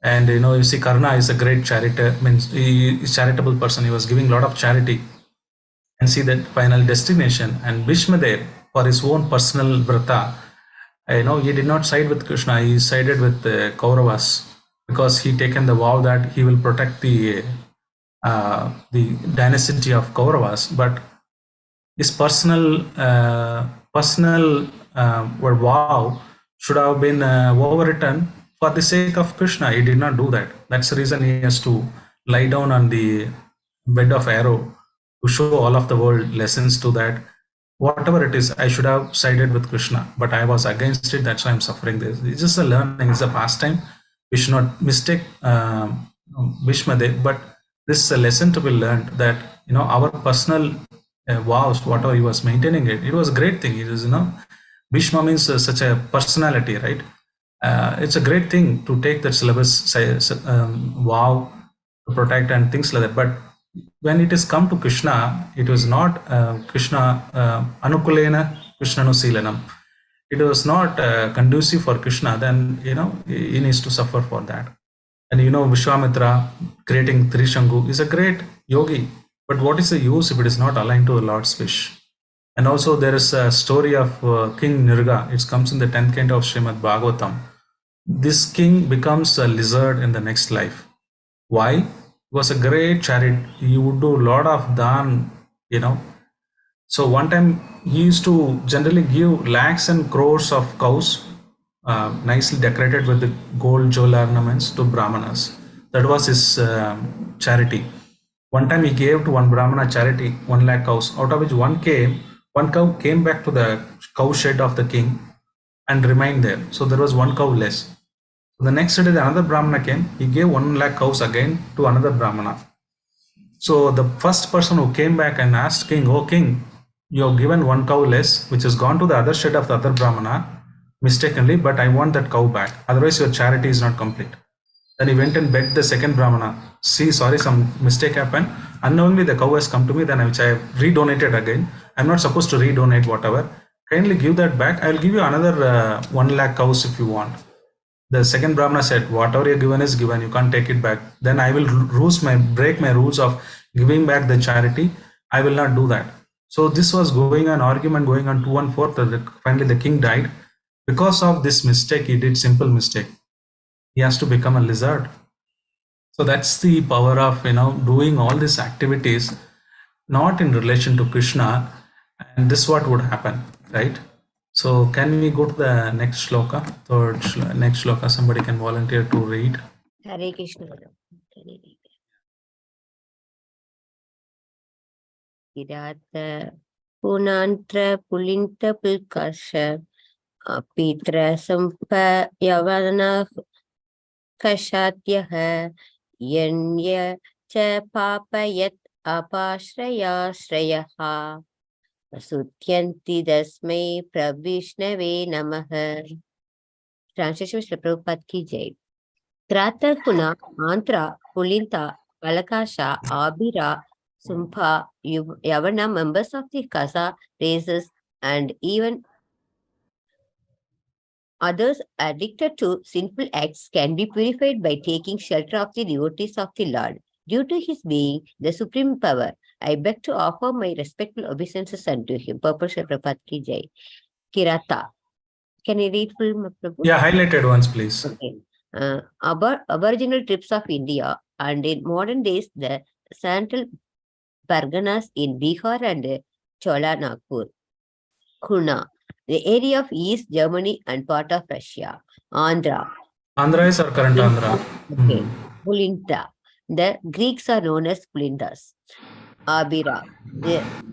and you see Karna is a great charitable person. He was giving a lot of charity, and see that final destination. And Bhishmadev, for his own personal vrata, he did not side with Krishna. He sided with Kauravas, because he taken the vow that he will protect the dynasty of Kauravas. But his personal vow should have been overwritten for the sake of Krishna, he did not do that. That's the reason he has to lie down on the bed of arrow to show all of the world lessons to that. Whatever it is, I should have sided with Krishna, but I was against it. That's why I'm suffering this. It's just a learning, it's a pastime. We should not mistake Bhishmadev, but this is a lesson to be learned that, our personal vows, whatever he was maintaining it was a great thing. It is, Bhishma means such a personality, right? It's a great thing to take that syllabus, vow to protect and things like that. But when it is come to Krishna, it was not Krishna anukulena Krishnanu silanam. It was not conducive for Krishna. Then he needs to suffer for that. And Vishwamitra creating Trishangu is a great yogi. But what is the use if it is not aligned to the Lord's wish? And also there is a story of King Nirga. It comes in the 10th canto of Srimad Bhagavatam. This king becomes a lizard in the next life. Why? He was a great chariot. He would do a lot of dan, So one time he used to generally give lakhs and crores of cows, nicely decorated with the gold jewel ornaments, to Brahmanas. That was his charity. One time he gave to one Brahmana charity 1 lakh cows, out of which one cow came back to the cow shed of the king and remained there. So there was 1 cow less. The next day another Brahmana came, he gave 1 lakh cows again to another Brahmana. So the first person who came back and asked king, "Oh king, you have given 1 cow less, which has gone to the other shed of the other Brahmana mistakenly, but I want that cow back. Otherwise your charity is not complete." Then he went and begged the second Brahmana, "See, sorry, some mistake happened. Unknowingly the cow has come to me, then which I have redonated again. I'm not supposed to redonate whatever. Kindly give that back. I'll give you another 1 lakh cows if you want." The second Brahmana said, "Whatever you're given is given. You can't take it back. Then I will break my rules of giving back the charity. I will not do that." So this was going on, argument going on 2 and 4. Finally, the king died. Because of this mistake, he did simple mistake. He has to become a lizard. So that's the power of doing all these activities, not in relation to Krishna, and this what would happen, right? So can we go to the next shloka? Next shloka, somebody can volunteer to read. Hare Krishna. Kirata punantra pulinta pulkasha pitra sampa yavana kashatyah yanya cha papayat apashraya shrayaha Sutyanti dasmai prabhishnave namaha. Translation Srila Prabhupada ki jai. Krata Kuna, Antra, Pulinta, Palakasha, Abira, Sumpha, Yavana, members of the Kasa races, and even others addicted to sinful acts can be purified by taking shelter of the devotees of the Lord. Due to his being the supreme power, I beg to offer my respectful obeisances unto him. Purpose of Prabhupada ki jai. Kirata. Can you read full, Prabhu? Yeah, highlighted ones, please. Okay. Aboriginal tribes of India, and in modern days, the Central Parganas in Bihar and Chola Nagpur. Kuna, the area of East Germany and part of Russia. Andhra. Andhra is our current Andhra. Okay. Pulinta. The Greeks are known as Pulintas. Abira.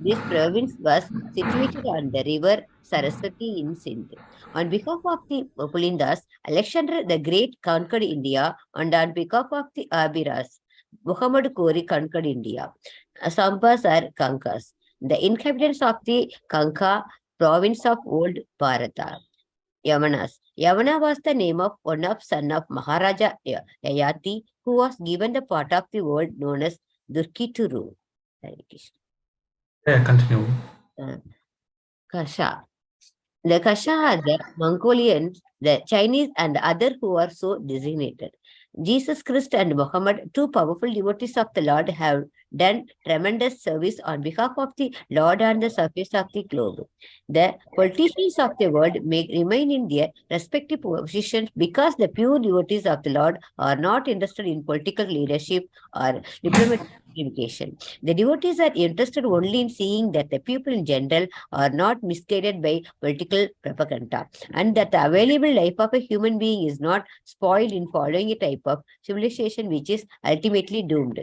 This province was situated on the river Saraswati in Sindh. On behalf of the Pulindas, Alexander the Great conquered India, and on behalf of the Abiras, Muhammad Ghori conquered India. Sampas are Kankas, the inhabitants of the Kanka province of old Bharata. Yavanas. Yavana was the name of one of son of Maharaja Yayati, who was given the part of the world known as Durki to rule. Yeah, continue. Kasha. The Kasha are the Mongolians, the Chinese, and others who are so designated. Jesus Christ and Muhammad, two powerful devotees of the Lord, have done tremendous service on behalf of the Lord on the surface of the globe. The politicians of the world may remain in their respective positions because the pure devotees of the Lord are not interested in political leadership or diplomatic communication. The devotees are interested only in seeing that the people in general are not misguided by political propaganda, and that the available normal life of a human being is not spoiled in following a type of civilization which is ultimately doomed.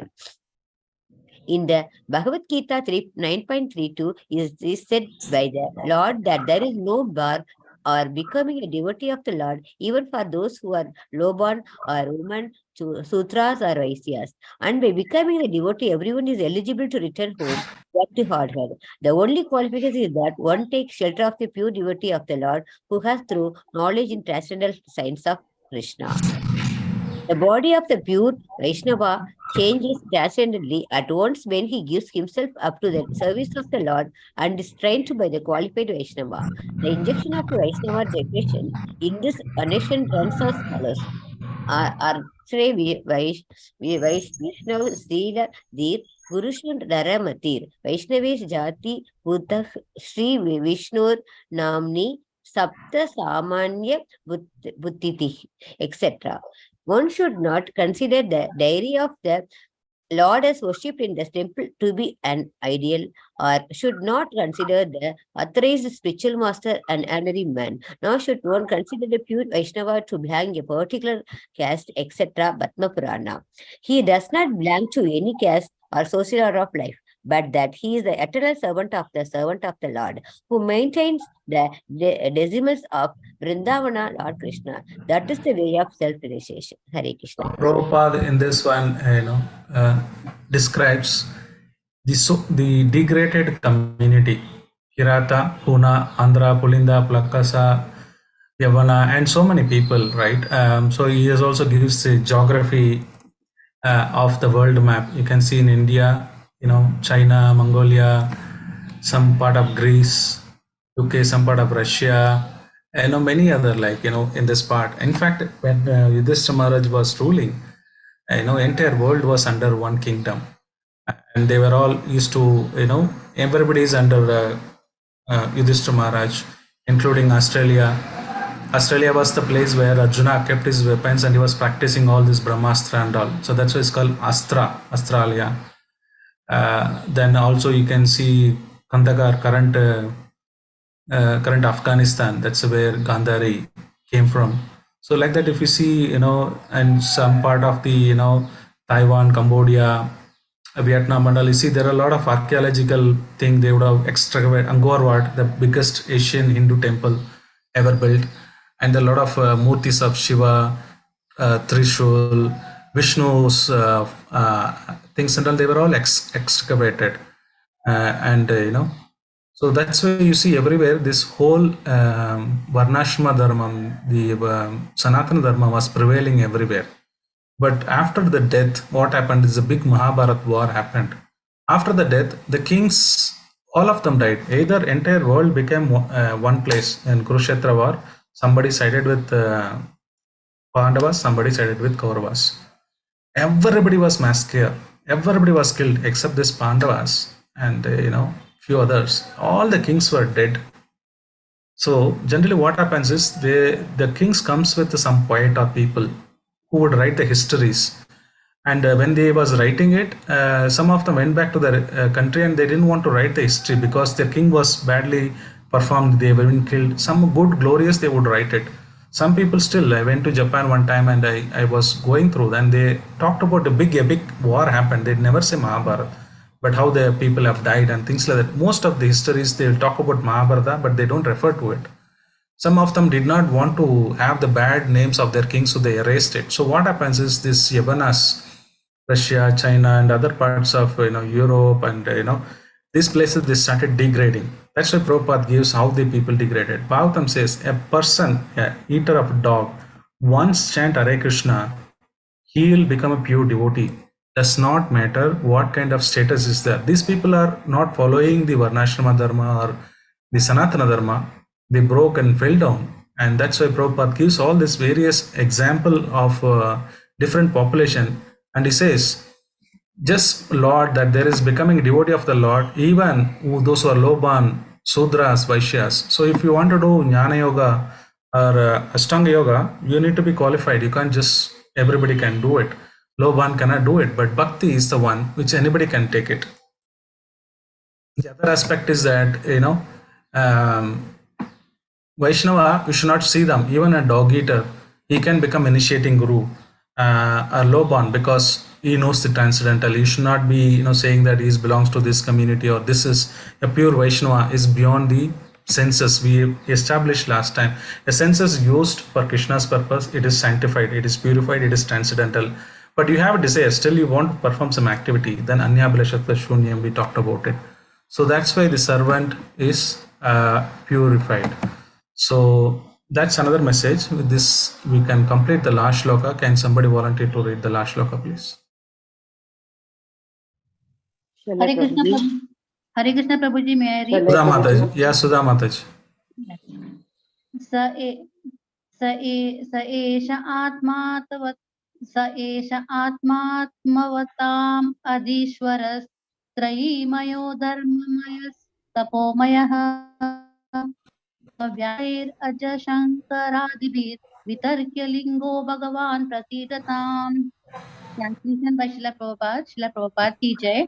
In the Bhagavad Gita 9.32 is said by the Lord that there is no bar or becoming a devotee of the Lord, even for those who are low-born or women, sutras or Vaisyas. And by becoming a devotee, everyone is eligible to return home back to Godhead. The only qualification is that one takes shelter of the pure devotee of the Lord, who has through knowledge in transcendental science of Krishna. The body of the pure Vaishnava changes transcendently at once when he gives himself up to the service of the Lord and is trained by the qualified Vaishnava. The injection of the Vaishnava generation in this nation runs as follows. Archre Vaishnav Srila Dir Purushun Daramatir Vaishnavesh Jati Buddha Sri Vishnur Namni Sapta Samanya Buddhiti, etc. One should not consider the diary of the Lord as worshipped in the temple to be an ideal, or should not consider the authorized spiritual master an ordinary man, nor should one consider the pure Vaishnava to belong a particular caste, etc. Bhatma Purana. He does not belong to any caste or social order of life, but that he is the eternal servant of the Lord, who maintains the decimals of Vrindavana Lord Krishna. That is the way of self-realization. Hare Krishna. Prabhupada in this one, describes the degraded community, Hirata, Puna, Andhra, Pulinda, Plakasa, Yavana, and so many people, right? So he has also gives the geography of the world map. You can see in India, China, Mongolia, some part of Greece, UK, some part of Russia, many other in this part. In fact, when Yudhishthira Maharaj was ruling, entire world was under one kingdom, and they were all used to, everybody is under Yudhishthira Maharaj, including Australia. Australia was the place where Arjuna kept his weapons and he was practicing all this Brahmastra and all. So that's why it's called Australia. Then also you can see Kandahar, current Afghanistan. That's where Gandhari came from. So like that, if you see, and some part of the, Taiwan, Cambodia, Vietnam and all, you see there are a lot of archaeological thing they would have excavated. Angkor Wat, the biggest Asian Hindu temple ever built, and a lot of murtis of Shiva, Trishul, Vishnu's things and all, they were all excavated, so that's why you see everywhere this whole Varnashrama Dharma, the Sanatana Dharma was prevailing everywhere. But after the death, what happened is a big Mahabharat war happened. After the death, the kings, all of them died. Either entire world became one place. In Kurukshetra war, somebody sided with Pandavas, somebody sided with Kauravas. Everybody was massacred. Everybody was killed except this Pandavas and few others. All the kings were dead. So generally what happens is the kings comes with some poet or people who would write the histories, and when they was writing it, some of them went back to their country and they didn't want to write the history because their king was badly performed, they were been killed. Some good glorious they would write it. Some people still, I went to Japan one time and I was going through, and they talked about a big epic war happened. They'd never say Mahabharata, but how the people have died and things like that. Most of the histories they'll talk about Mahabharata, but they don't refer to it. Some of them did not want to have the bad names of their kings, so they erased it. So what happens is this Yavanas, Russia, China, and other parts of Europe, and these places, they started degrading. That's why Prabhupada gives how the people degraded. Bhagavatam says a person, eater of dog, once chant Hare Krishna, he will become a pure devotee. Does not matter what kind of status is there. These people are not following the Varnashrama Dharma or the Sanatana Dharma. They broke and fell down, and that's why Prabhupada gives all this various example of different population, and he says, just Lord, that there is becoming a devotee of the Lord, even those who are low-born, Sudras, Vaishyas. So if you want to do Jnana Yoga or Ashtanga Yoga, you need to be qualified. You can't just, everybody can do it. Low-born cannot do it, but Bhakti is the one which anybody can take it. The other aspect is that, Vaishnava, you should not see them. Even a dog eater, he can become initiating guru or low born because he knows the transcendental. You should not be, saying that he belongs to this community or this is a pure Vaishnava is beyond the senses we established last time. A sense used for Krishna's purpose. It is sanctified, it is purified, it is transcendental. But you have a desire, still you want to perform some activity. Then Anyabhilashatva Shunyam, we talked about it. So that's why the servant is purified. So that's another message. With this, we can complete the last shloka. Can somebody volunteer to read the last shloka, please? Hare Krishna Prabhu. Hare Krishna Prabhuji, may I read? Sudha Mataji. Yeah, Sudha Mataji. स एष आत्मात्मवत् स एष आत्मात्मवताम् अधीश्वरस्त्रयीमयो धर्ममयस्तपोमयः व्यायैरजशङ्करादिभिर्वितर्क्य लिङ्गो भगवान् प्रसीदताम्. Translation by Srila Prabhupada. Srila Prabhupada ki jai.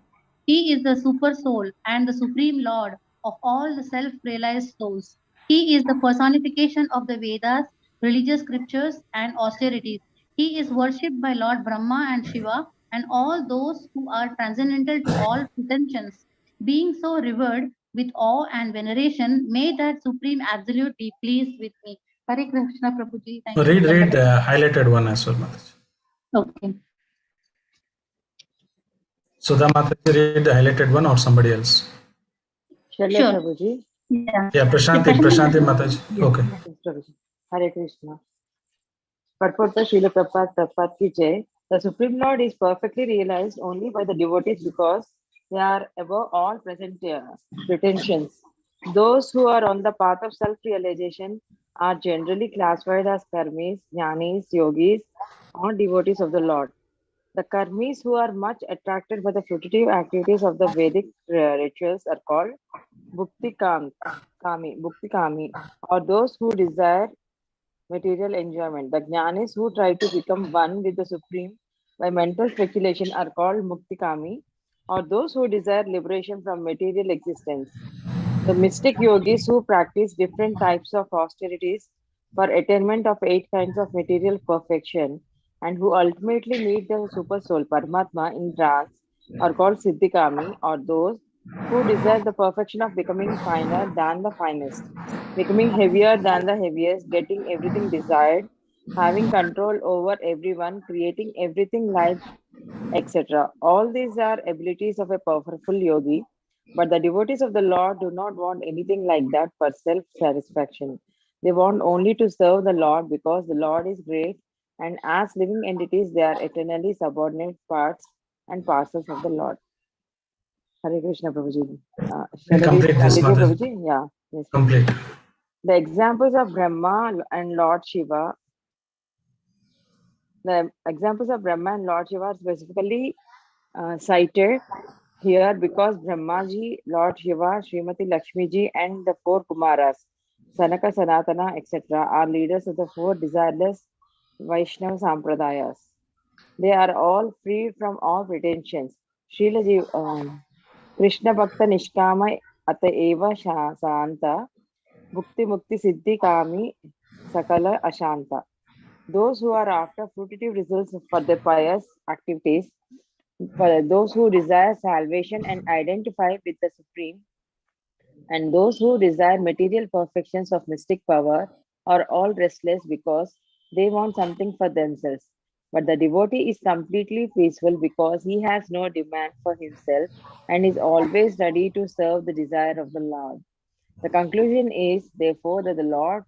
He is the super soul and the supreme lord of all the self-realized souls. He is the personification of the Vedas, religious scriptures, and austerities. He is worshipped by Lord Brahma and Shiva and all those who are transcendental to all pretensions. Being so revered with awe and veneration, may that supreme absolute be pleased with me. Hare Krishna Prabhuji. Thank you. Read the highlighted one as well, Mataji. Okay. Sudha Mataji, read the highlighted one or somebody else? Shall I, Prabhuji? Yeah, Prashanti Mataji. Okay. Yes, Prabhuji. Hare Krishna. Purport of Srila Prabhupada ki jai. The Supreme Lord is perfectly realized only by the devotees because they are above all pretensions. Those who are on the path of self-realization are generally classified as karmis, jnanis, yogis, or devotees of the Lord. The karmis who are much attracted by the fruitive activities of the Vedic rituals are called bhukti kami, or those who desire material enjoyment. The jnanis who try to become one with the Supreme by mental speculation are called muktikami, or those who desire liberation from material existence. The mystic yogis who practice different types of austerities for attainment of 8 kinds of material perfection and who ultimately meet the super soul Paramatma in trance are called siddhikami, or those who desire the perfection of becoming finer than the finest, becoming heavier than the heaviest, getting everything desired, having control over everyone, creating everything like, etc. All these are abilities of a powerful yogi, but the devotees of the Lord do not want anything like that for self-satisfaction. They want only to serve the Lord because the Lord is great, and as living entities, they are eternally subordinate parts and parcels of the Lord. Hare Krishna Prabhuji. Complete this, Mataji. Prabhuji? Yeah. Yes. Complete. The examples of Brahma and Lord Shiva. The examples of Brahma and Lord Shiva are specifically cited here because Brahmaji, Lord Shiva, Srimati Lakshmiji, and the 4 Kumaras, Sanaka, Sanatana, etc., are leaders of the 4 desireless Vaishnava Sampradayas. They are all free from all pretensions. Srila Krishna Bhakta Nishkama Ata Eva Santa Bhukti Mukti Siddhi Kami Sakala Ashanta. Those who are after fruitive results for their pious activities, for those who desire salvation and identify with the Supreme, and those who desire material perfections of mystic power are all restless because they want something for themselves. But the devotee is completely peaceful because he has no demand for himself and is always ready to serve the desire of the Lord. The conclusion is, therefore, that the Lord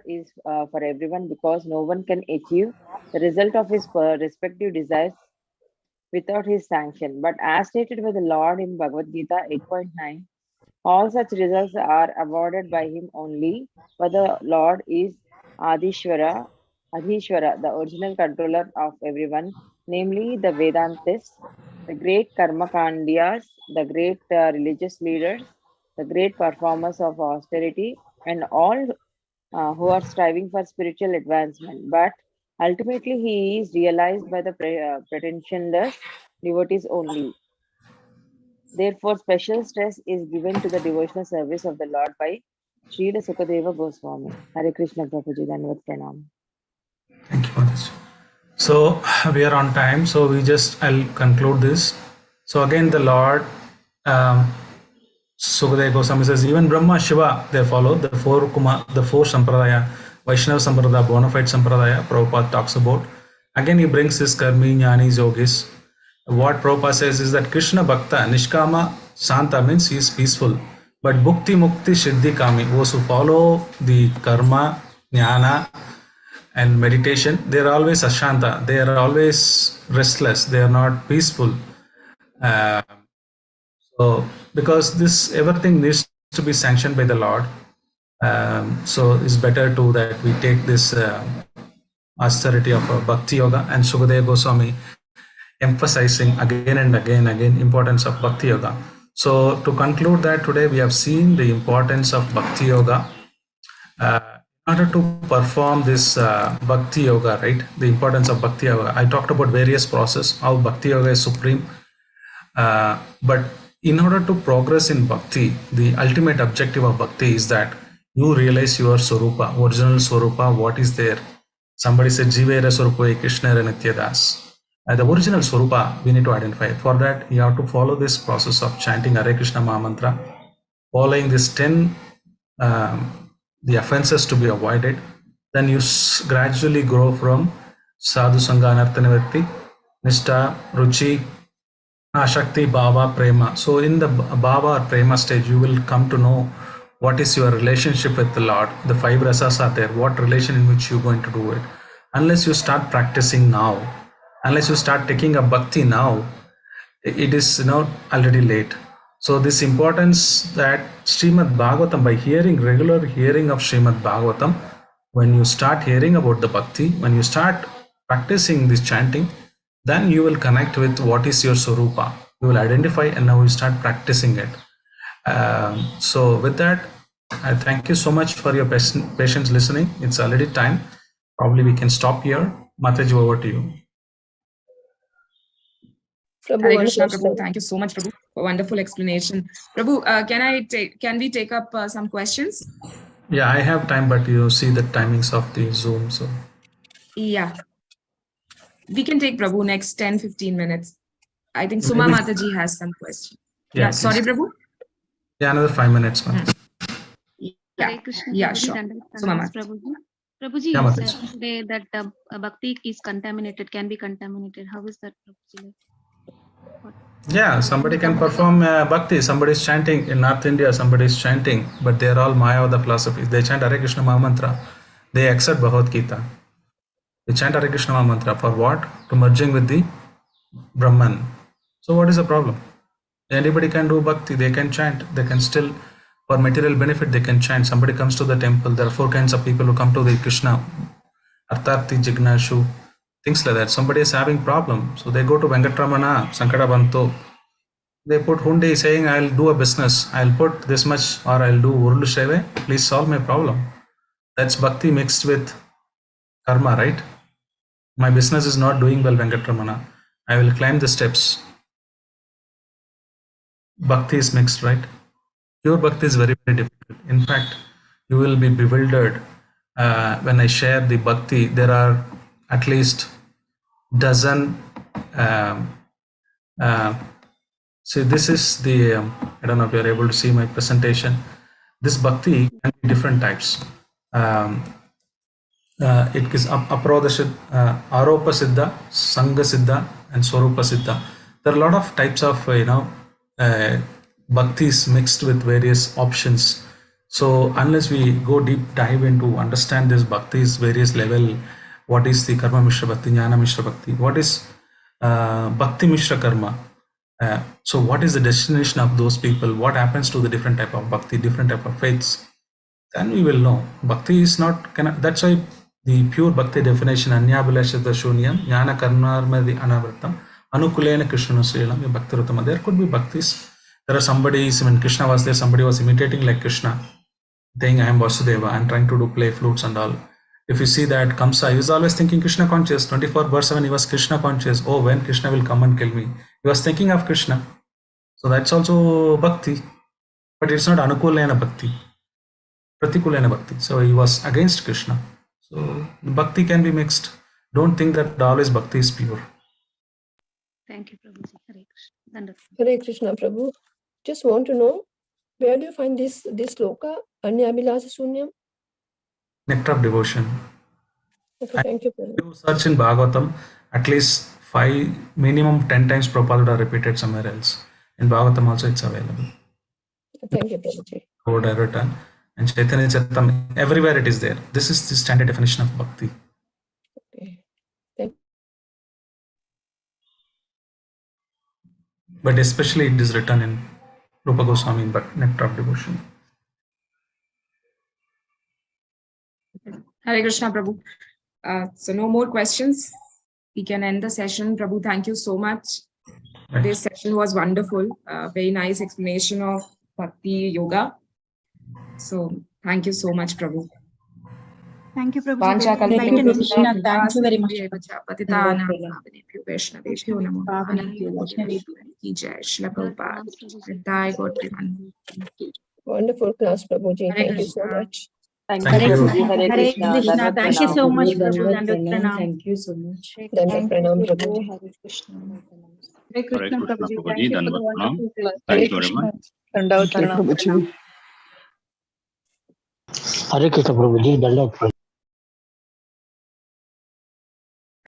is for everyone because no one can achieve the result of his respective desires without his sanction. But as stated by the Lord in Bhagavad Gita 8.9, all such results are awarded by him only, but the Lord is Adhishwara, the original controller of everyone, namely the Vedantists, the great Karmakandiyas, the great religious leaders, the great performers of austerity, and all who are striving for spiritual advancement. But ultimately, he is realized by the pretensionless devotees only. Therefore, special stress is given to the devotional service of the Lord by Srila Sukadeva Goswami. Hare Krishna Prabhuji, Dandavat Pranam. Thank you, Mataji. So we are on time, so I'll conclude this. So again, the Lord Sukadeva Goswami says, even Brahma, Shiva, they follow the four Sampradaya, Vaishnava Sampradaya, bona fide Sampradaya, Prabhupada talks about. Again, he brings his Karmi, Jnanis, Yogis. What Prabhupada says is that Krishna Bhakta, Nishkama, Santa means he is peaceful. But Bhukti, Mukti, Siddhi, Kami, those who follow the Karma, Jnana, and meditation, they are always Ashanta, they are always restless, they are not peaceful. So, because this everything needs to be sanctioned by the Lord, so it's better to that we take this austerity of Bhakti Yoga, and Sukadeva Goswami emphasizing again and again importance of Bhakti Yoga. So to conclude that today we have seen the importance of Bhakti Yoga. In order to perform this Bhakti Yoga, right? The importance of Bhakti Yoga. I talked about various process, how Bhakti Yoga is supreme. But in order to progress in Bhakti, the ultimate objective of Bhakti is that you realize your Swarupa, original Swarupa, what is there. Somebody said, Jivera Swarupa Krishna Nityadas. The original Swarupa, we need to identify. For that, you have to follow this process of chanting Hare Krishna Mahamantra, following this 10 the offenses to be avoided. Then you gradually grow from Sadhu Sangha Anarthanivatti, Nishta, Ruchi, Ashakti, Bhava, Prema. So in the Bhava or Prema stage, you will come to know what is your relationship with the Lord. The 5 rasas are there. What relation in which you're going to do it. Unless you start practicing now, unless you start taking up bhakti now, it is already late. So this importance that Srimad Bhagavatam, by regular hearing of Srimad Bhagavatam, when you start hearing about the bhakti, when you start practicing this chanting, then you will connect with what is your Swarupa. You will identify and now you start practicing it. So with that, I thank you so much for your patience listening. It's already time. Probably we can stop here. Mataji, over to you. Hare Krishna, Prabhu. Thank you so much, Prabhu, for wonderful explanation. Prabhu, can we take up some questions? Yeah, I have time, but you see the timings of the Zoom, so. Yeah. We can take, Prabhu, next 10-15 minutes. I think Suma Mataji has some questions. Yeah, sorry, Prabhu. Yeah, another 5 minutes, Mataji. Yeah, sure. Suma Mataji. Prabhuji, you said today that bhakti is contaminated, can be contaminated. How is that, Prabhuji? Yeah, somebody can perform bhakti. Somebody is chanting in North India, somebody is chanting, but they are all Maya of the philosophies. They chant Hare Krishna Mahamantra. They accept Bhagavad Gita. They chant Hare Krishna Mahamantra for what? To merging with the Brahman. So what is the problem? Anybody can do bhakti, they can chant, they can still, for material benefit, they can chant. Somebody comes to the temple, there are 4 kinds of people who come to the Krishna, Artharti, Jignashu, things like that. Somebody is having problem, so they go to Venkatramana, Sankara Banto. They put Hundi saying, I'll do a business, I'll put this much, or I'll do Urulu Sheve, please solve my problem. That's bhakti mixed with karma, right? My business is not doing well, Venkatramana. I will climb the steps. Bhakti is mixed, right? Pure bhakti is very, very difficult. In fact, you will be bewildered when I share the bhakti. There are at least dozen. See, this is the. I don't know if you are able to see my presentation. This bhakti can be different types. It is Aproda Siddha, Aropa Siddha, Sangha Siddha, and Swarupa Siddha. There are a lot of types of bhaktis mixed with various options. So unless we go deep dive into understand this bhakti's various level, what is the Karma Mishra Bhakti, Jnana Mishra Bhakti, what is Bhakti Mishra Karma, so what is the destination of those people, what happens to the different type of bhakti, different type of faiths, then we will know. Bhakti is not, that's why the pure bhakti definition, Anyabhilashita Shunyam, Jnana Karmarmadi Anavratam, Anukulena Krishna Srilam, Bhakti Rutama. There could be bhaktis. There are somebody, when Krishna was there, somebody was imitating like Krishna, saying, I am Vasudeva, I am trying to do play flutes and all. If you see that Kamsa, he was always thinking Krishna conscious, 24/7 he was Krishna conscious. Oh, when Krishna will come and kill me. He was thinking of Krishna. So that's also bhakti, but it's not Anukulena Bhakti. Pratikulena bhakti. So he was against Krishna. So bhakti can be mixed. Don't think that always bhakti is pure. Thank you, Prabhuji. Hare Krishna. Wonderful. Hare Krishna, Prabhu. Just want to know, where do you find this sloka, Anyabhilasa Sunyam? Nectar of devotion. Okay, thank you, Prabhu. You search in Bhagavatam, at least 5, minimum 10 times Prabhupada are repeated somewhere else. In Bhagavatam also it's available. Thank you, Prabhuji. Code I written. And Chaitanya Charitam, everywhere it is there. This is the standard definition of bhakti. Okay. Thank But especially it is written in Rupa Goswami in Nectar of Devotion. Hare Krishna, Prabhu. So no more questions. We can end the session. Prabhu, thank you so much. Right. This session was wonderful. Very nice explanation of Bhakti Yoga. So thank you so much, Prabhu. Thank you, Prabhu. Vancha Very kalpatu enlightened. Krishna, Thank you very much. Patitanam pavanebhyo Vaishnavebhyo namo Namo Ki Jai Shri Prabhupada. Jai God Preman. Wonderful class, Prabhuji. Hare Thank you so Krishna. much. Thank Thank you, you. Prabhuji. Hare Hare Krishna. Krishna. Dandavat Thank you pranam. so much, Prabhu. Dandavat Dandavat pranam. pranam. Thank you so much. Dandavat pranam, Prabhuji. Hare Krishna. Hare Krishna, Prabhuji. Thank you for the wonderful class. Hare Thank you very Krishna. much. Dandavat pranam. Hare Krishna Prabhuji, Dandavat.